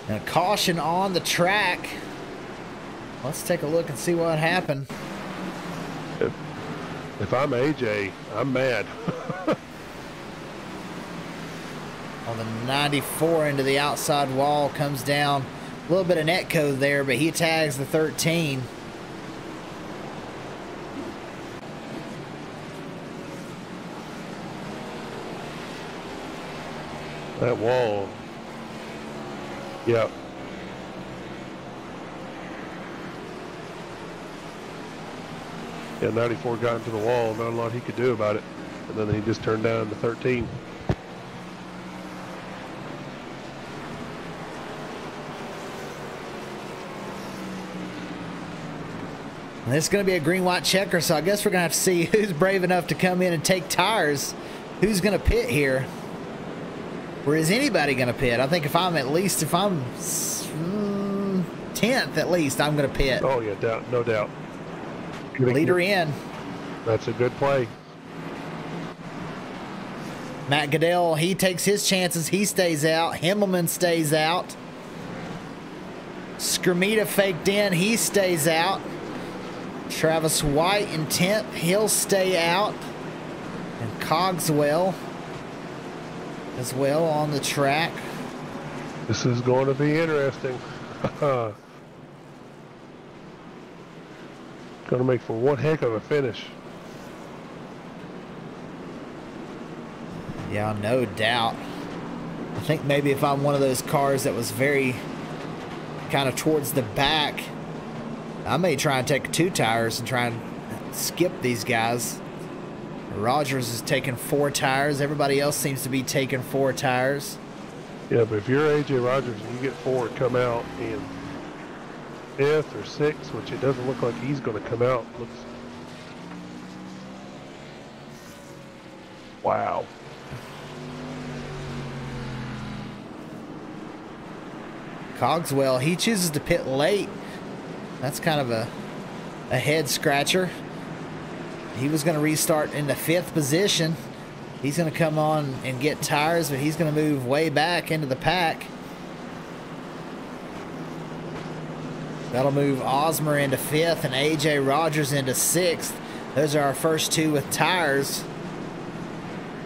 And a caution on the track. Let's take a look and see what happened. If I'm AJ, I'm mad. On the 94 into the outside wall, comes down. A little bit of net code there, but he tags the 13. That wall. Yep. Yeah, 94 got into the wall. Not a lot he could do about it. And then he just turned down to 13. And this is going to be a green-white checker, so I guess we're going to have to see who's brave enough to come in and take tires. Who's going to pit here? Or is anybody going to pit? I think if I'm 10th at least, I'm going to pit. Oh, yeah, no doubt. Leader in. That's a good play. Matt Goodell, he takes his chances. He stays out. Himmelman stays out. Skrmita faked in. He stays out. Travis White in 10th. He'll stay out. And Cogswell as well on the track. This is going to be interesting. Going to make for one heck of a finish. Yeah, no doubt. I think maybe if I'm one of those cars that was very kind of towards the back, I may try and take 2 tires and try and skip these guys. Rogers is taking 4 tires. Everybody else seems to be taking 4 tires. Yeah, but if you're AJ Rogers and you get 4 and come out in 5th or 6th, which it doesn't look like he's going to come out. Wow. Cogswell, he chooses to pit late. That's kind of a head scratcher. He was going to restart in the 5th position. He's going to come on and get tires, but he's going to move way back into the pack. That'll move Osmer into 5th and AJ Rogers into 6th. Those are our first 2 with tires.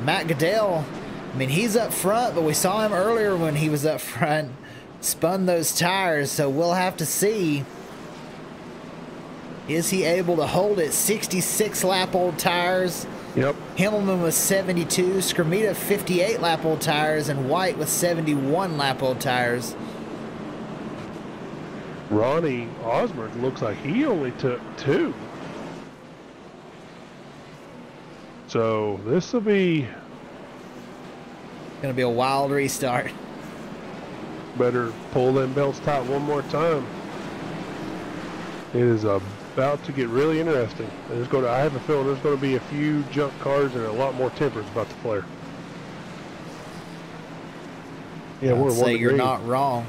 Matt Goodell, I mean, he's up front, but we saw him earlier when he was up front, spun those tires, so we'll have to see. Is he able to hold it? 66 lap old tires. Yep. Himmelman with 72, Skrmita 58 lap old tires, and White with 71 lap old tires. Ronnie Osborne looks like he only took 2. So this will be Gonna be a wild restart. better pull them belts tight one more time. It is about to get really interesting. I have a feeling there's going to be a few junk cars and a lot more tempers about to flare. Yeah, I'd say you're not wrong.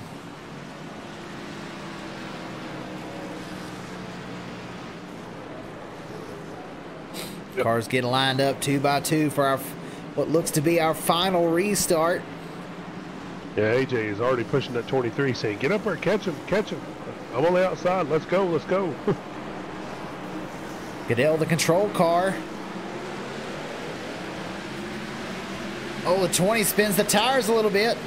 Yep. Cars getting lined up 2 by 2 for our what looks to be our final restart. Yeah, AJ is already pushing that 23, saying, "Get up there, catch him, catch him. I'm on the outside. Let's go, let's go." Goodell, the control car. Oh, the 20 spins the tires a little bit.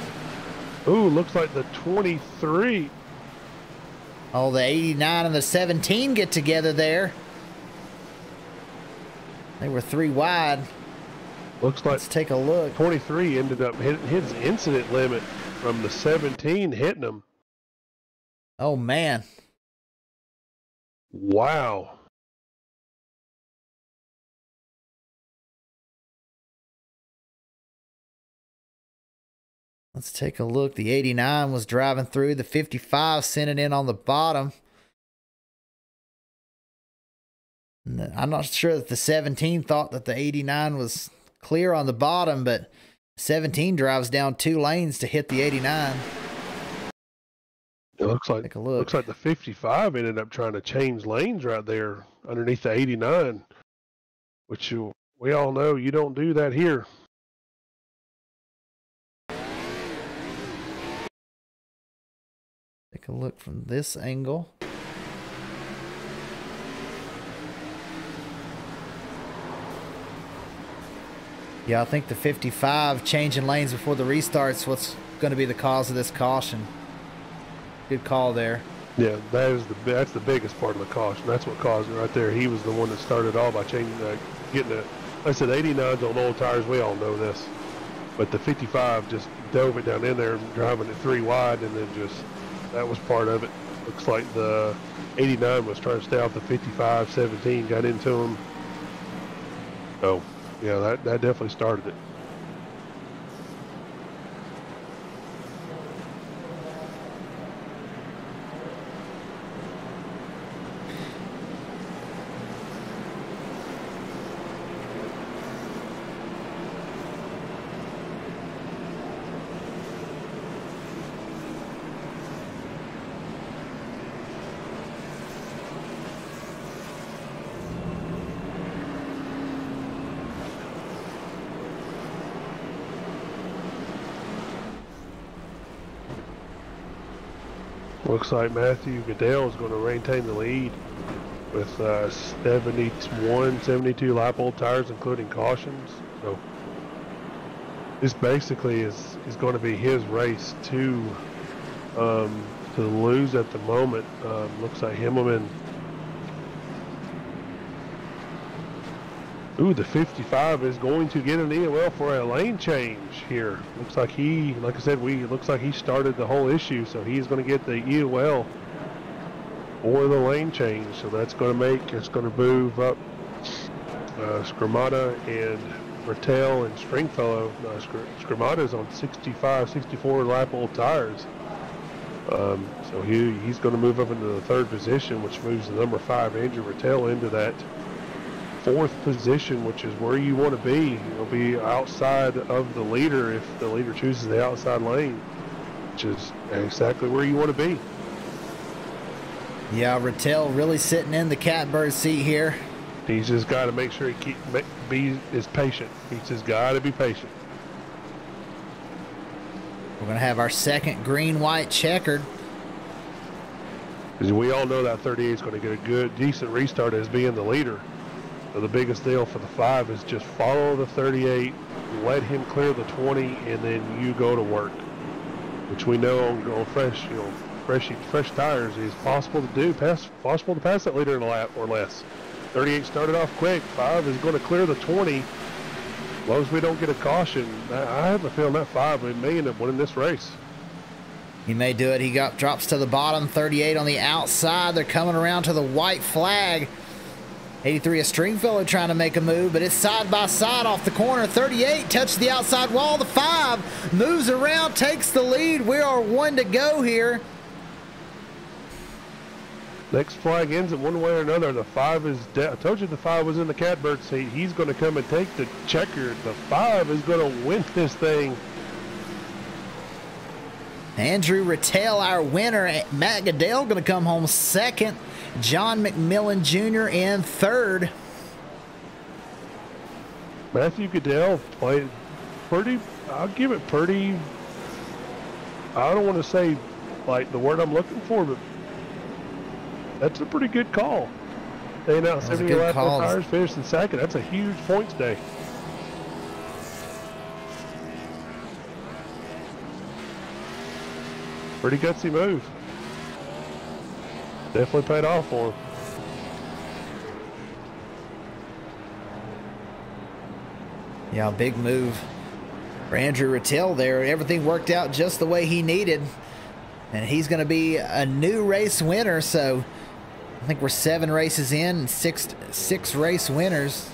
Ooh, looks like the 23. Oh, the 89 and the 17 get together there. They were 3 wide. Looks like Let's take a look. 23 ended up hitting his incident limit from the 17 hitting him. Oh, man. Wow. Let's take a look. The 89 was driving through. The 55 sent it in on the bottom. I'm not sure that the 17 thought that the 89 was clear on the bottom, but 17 drives down 2 lanes to hit the 89. It looks like Take a look. Looks like the 55 ended up trying to change lanes right there underneath the 89, which we all know you don't do that here. Take a look from this angle. Yeah, I think the 55 changing lanes before the restart's what's going to be the cause of this caution. Good call there. Yeah, that's the biggest part of the caution. That's what caused it right there. He was the one that started all by changing, getting it. Like I said, 89s on old tires. We all know this, but the 55 just dove it down in there, driving it 3 wide, and then just that was part of it. Looks like the 89 was trying to stay off the 55. 17 got into him. So yeah, that definitely started it. Looks like Matthew Goodell is going to maintain the lead with 72 lap old tires, including cautions. So this basically is going to be his race to lose at the moment. Looks like Himmelman. Ooh, the 55 is going to get an EOL for a lane change here. Looks like like I said, looks like he started the whole issue, so he's going to get the EOL for the lane change. So that's going to move up Skrmata and Rattel and Stringfellow. Skrmata's on 65, 64 lap old tires. So he's going to move up into the 3rd position, which moves the number 5 Andrew Rattel into that 4th position, which is where you want to be. You'll be outside of the leader if the leader chooses the outside lane, which is exactly where you want to be. Yeah, Rattel really sitting in the catbird seat here. He's just got to make sure he is patient. He's just got to be patient. We're going to have our 2nd green-white checkered. Because we all know that 38 is going to get a good, decent restart as being the leader. So the biggest deal for the 5 is just follow the 38, let him clear the 20, and then you go to work. Which we know on fresh tires is possible to do. Possible to pass that leader in a lap or less. 38 started off quick. 5 is going to clear the 20. As long as we don't get a caution, I have a feeling that 5 may end up winning this race. He may do it. He drops to the bottom. 38 on the outside. They're coming around to the white flag. 83 a Stringfellow trying to make a move, but it's side by side off the corner. 38 touched the outside wall. The 5 moves around, takes the lead. We are 1 to go here. Next flag ends it one way or another. The 5 is I told you the 5 was in the catbird seat. He's going to come and take the checker. The 5 is going to win this thing. Andrew Rattel, our winner. Matt Goodell going to come home 2nd. John McMillan Jr. in 3rd. Matthew Goodell played pretty, I'll give it pretty, I don't want to say like the word I'm looking for, but that's a pretty good call. Staying out 70 lap tires, finishing 2nd. That's a huge points day. Pretty gutsy move. Definitely paid off for him. Yeah, big move for Andrew Rattel there. Everything worked out just the way he needed. And he's going to be a new race winner. So I think we're 7 races in and six race winners.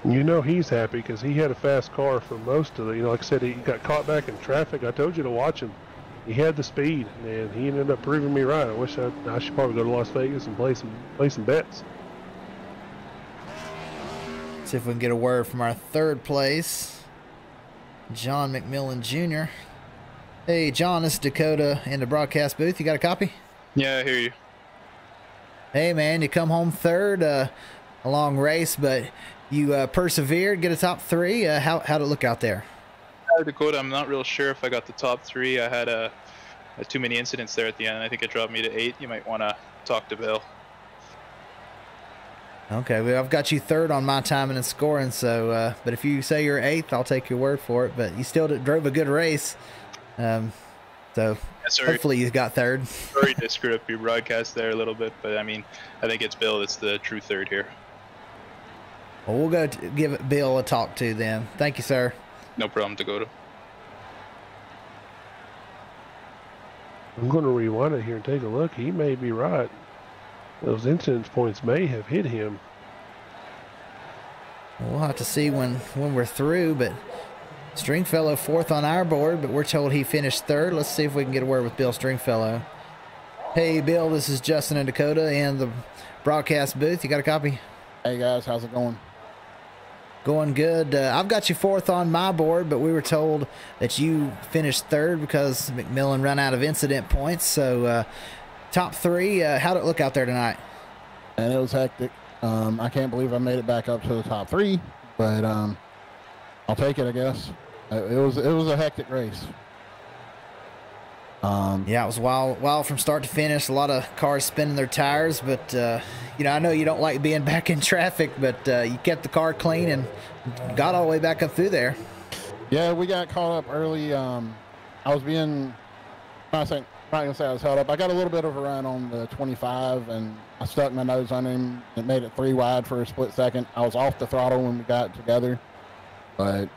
You know he's happy because he had a fast car for most of the, like I said, he got caught back in traffic. I told you to watch him. He had the speed, and he ended up proving me right. I should probably go to Las Vegas and play some bets. See if we can get a word from our 3rd place, John McMillan Jr. Hey, John, this is Dakota in the broadcast booth. You got a copy? Yeah, I hear you. Hey, man, you come home 3rd, a long race, but you persevered, get a top 3. How'd it look out there? Dakota, I'm not real sure if I got the top 3. I had too many incidents there at the end. I think it dropped me to 8. You might want to talk to Bill. Okay, well, I've got you 3rd on my timing and scoring, so, but if you say you're 8th, I'll take your word for it, but you still drove a good race. So hopefully you got 3rd. Sorry to screw up your broadcast there a little bit, but I mean, I think it's Bill that's the true 3rd here. Well, we'll go give Bill a talk to then. Thank you, sir. No problem, Dakota. I'm going to rewind it here and take a look. He may be right. Those incidence points may have hit him. We'll have to see when we're through, but Stringfellow 4th on our board, but we're told he finished 3rd. Let's see if we can get a word with Bill Stringfellow. Hey, Bill, this is Justin and Dakota in the broadcast booth. You got a copy? Hey, guys, how's it going? Going good. I've got you 4th on my board, but we were told that you finished 3rd because McMillan ran out of incident points. So top 3, how'd it look out there tonight? And it was hectic. I can't believe I made it back up to the top 3, but I'll take it, I guess. It was a hectic race. Yeah, it was wild from start to finish. A lot of cars spinning their tires, but I know you don't like being back in traffic, but you kept the car clean and got all the way back up through there. Yeah, we got caught up early. I was being, I'm not gonna say I was held up. I got a little bit of a run on the 25, and I stuck my nose on him. It made it 3 wide for a split second. I was off the throttle when we got together, but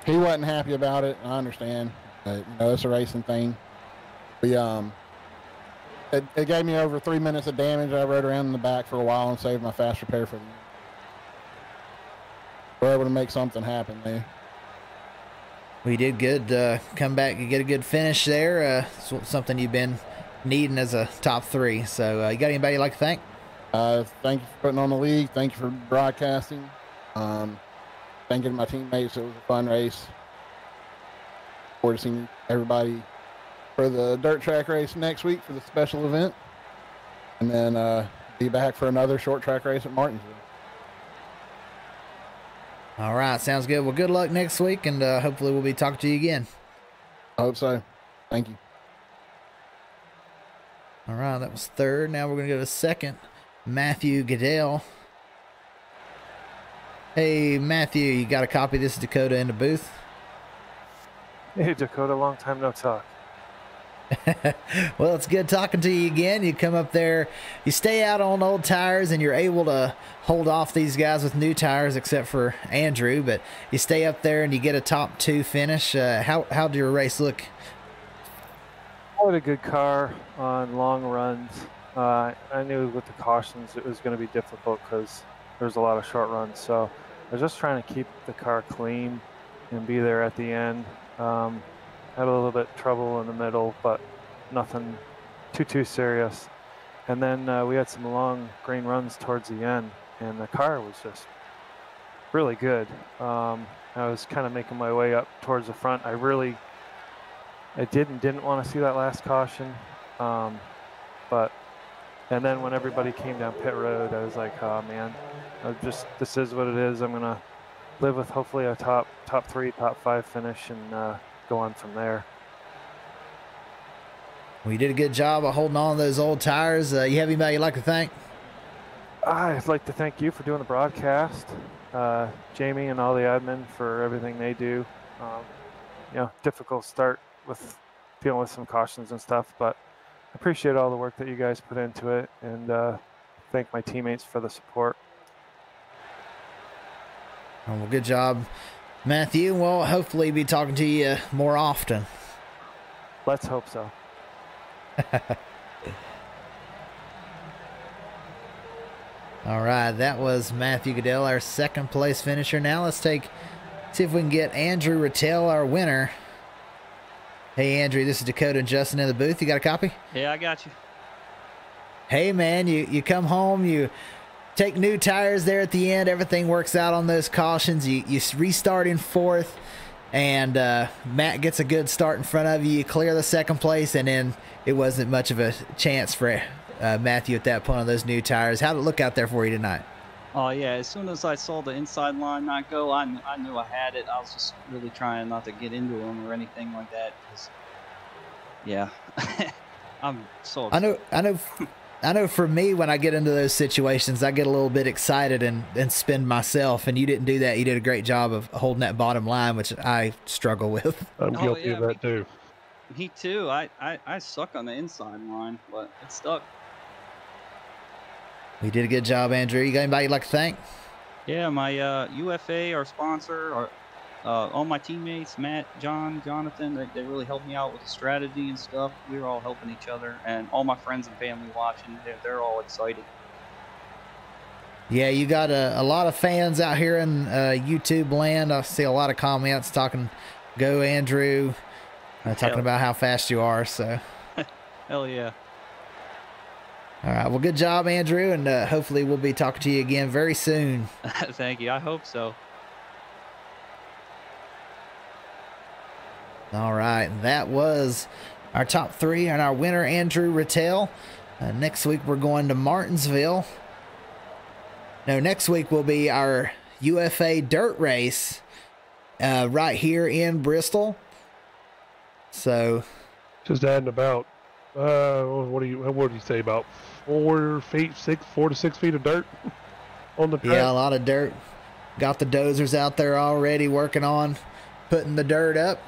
he wasn't happy about it. I understand. But, it's a racing thing. We it gave me over 3 minutes of damage. I rode around in the back for a while and saved my fast repair for the year. We're able to make something happen there. We did good. Come back and get a good finish there. Something you've been needing as a top 3. So you got anybody you'd like to thank? Thank you for putting on the league. Thank you for broadcasting. Thanking my teammates. It was a fun race. Forward to seeing everybody for the dirt track race next week for the special event, and then be back for another short track race at Martinsville. All right, sounds good. Well, good luck next week, and hopefully we'll be talking to you again. I hope so. Thank you. All right, that was 3rd. Now we're going to go to 2nd. Matthew Goodell. Hey, Matthew, you got a copy? This is Dakota in the booth. Hey, Dakota, long time no talk. Well, it's good talking to you again. You come up there, you stay out on old tires, and you're able to hold off these guys with new tires, except for Andrew. But you stay up there and you get a top 2 finish. How did your race look? I had a good car on long runs. I knew with the cautions it was going to be difficult because there's a lot of short runs. So I was just trying to keep the car clean and be there at the end. Had a little bit of trouble in the middle, but nothing too serious. And then we had some long green runs towards the end, and the car was just really good. I was kind of making my way up towards the front. I didn't want to see that last caution, and then when everybody came down pit road, I was like, oh man, this is what it is. I'm gonna live with hopefully a top 3, top 5 finish, and go on from there. Well, you did a good job of holding on to those old tires. You have anybody you'd like to thank? I'd like to thank you for doing the broadcast, Jamie and all the admin for everything they do. Difficult start with dealing with some cautions and stuff, but I appreciate all the work that you guys put into it, and thank my teammates for the support. Well, good job Matthew, we'll hopefully be talking to you more often. Let's hope so. All right, that was Matthew Goodell, our second place finisher. Now let's see if we can get Andrew Rattel, our winner. Hey, Andrew, this is Dakota and Justin in the booth. You got a copy? Yeah, I got you. Hey, man, you come home, you take new tires there at the end. Everything works out on those cautions. You restart in fourth, and Matt gets a good start in front of you. You clear the second place, and then it wasn't much of a chance for Matthew at that point on those new tires. How'd it look out there for you tonight? Oh, yeah, as soon as I saw the inside line not go, I knew I had it. I was just really trying not to get into them or anything like that. 'Cause, yeah, I'm so upset. I know for me, when I get into those situations, I get a little bit excited and spin myself, and you didn't do that. You did a great job of holding that bottom line, which I struggle with. I'm guilty of that too. Me too. I suck on the inside line, but it stuck. You did a good job, Andrew. You got anybody you'd like to thank? Yeah, my UFA, our sponsor, all my teammates, Matt, John, Jonathan, they really helped me out with the strategy and stuff. We were all helping each other, and all my friends and family watching, they're all excited. Yeah, you got a lot of fans out here in YouTube land. I see a lot of comments talking, go Andrew, talking about how fast you are. So, hell yeah. All right, well, good job, Andrew, and hopefully we'll be talking to you again very soon. Thank you. I hope so. All right, and that was our top three and our winner, Andrew Rattel. Next week, we're going to Martinsville. No, next week will be our UFA dirt race right here in Bristol. So, just adding about, what do you say, about 4 to 6 feet of dirt on the track? Yeah, a lot of dirt. Got the dozers out there already working on putting the dirt up.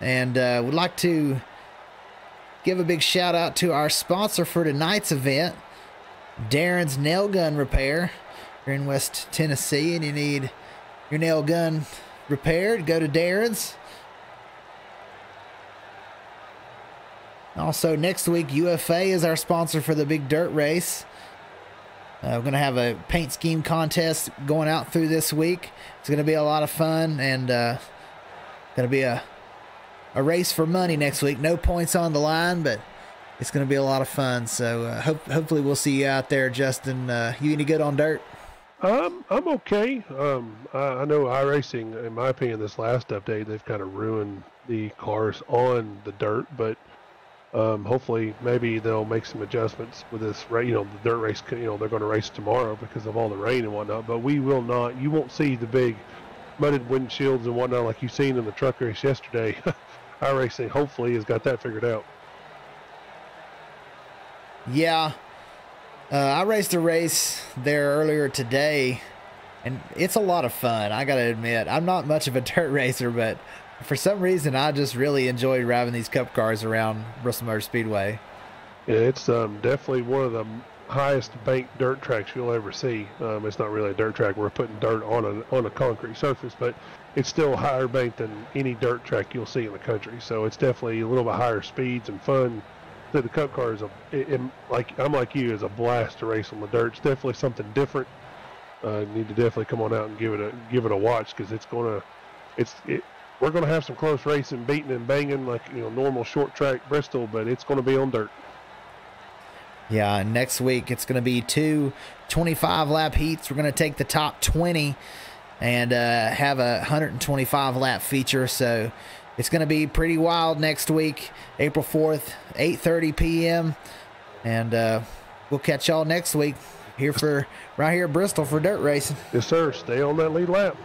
And we'd like to give a big shout out to our sponsor for tonight's event, Darren's Nail Gun Repair. If you're in West Tennessee and you need your nail gun repaired, go to Darren's. Also, next week, UFA is our sponsor for the big dirt race. We're going to have a paint scheme contest going out through this week. It's going to be a lot of fun, and going to be a race for money next week. No points on the line, but it's going to be a lot of fun. So hopefully we'll see you out there, Justin. You any good on dirt? I'm okay. I know iRacing, in my opinion, this last update, they've kind of ruined the cars on the dirt, but hopefully maybe they'll make some adjustments with this, the dirt race. They're going to race tomorrow because of all the rain and whatnot, but you won't see the big mudded windshields and whatnot like you've seen in the truck race yesterday. iRacing hopefully has got that figured out. Yeah. I raced a race there earlier today, and it's a lot of fun. I got to admit, I'm not much of a dirt racer, but for some reason, I just really enjoyed driving these cup cars around Bristol Motor Speedway. Yeah, it's definitely one of the highest banked dirt tracks you'll ever see. It's not really a dirt track. We're putting dirt on a concrete surface, but it's still higher banked than any dirt track you'll see in the country. So it's definitely a little bit higher speeds and fun. So the cup car is I'm like you, is a blast to race on the dirt. It's definitely something different. You need to definitely come on out and give it a watch, because we're going to have some close racing, beating and banging like normal short track Bristol, but it's going to be on dirt. Yeah, and next week it's going to be 2 25-lap heats. We're going to take the top 20 and have a 125-lap feature. So it's going to be pretty wild next week, April 4th, 8:30 p.m. And we'll catch y'all next week right here at Bristol for dirt racing. Yes, sir. Stay on that lead lap.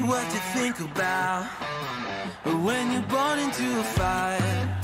What you think about when you're born into a fire?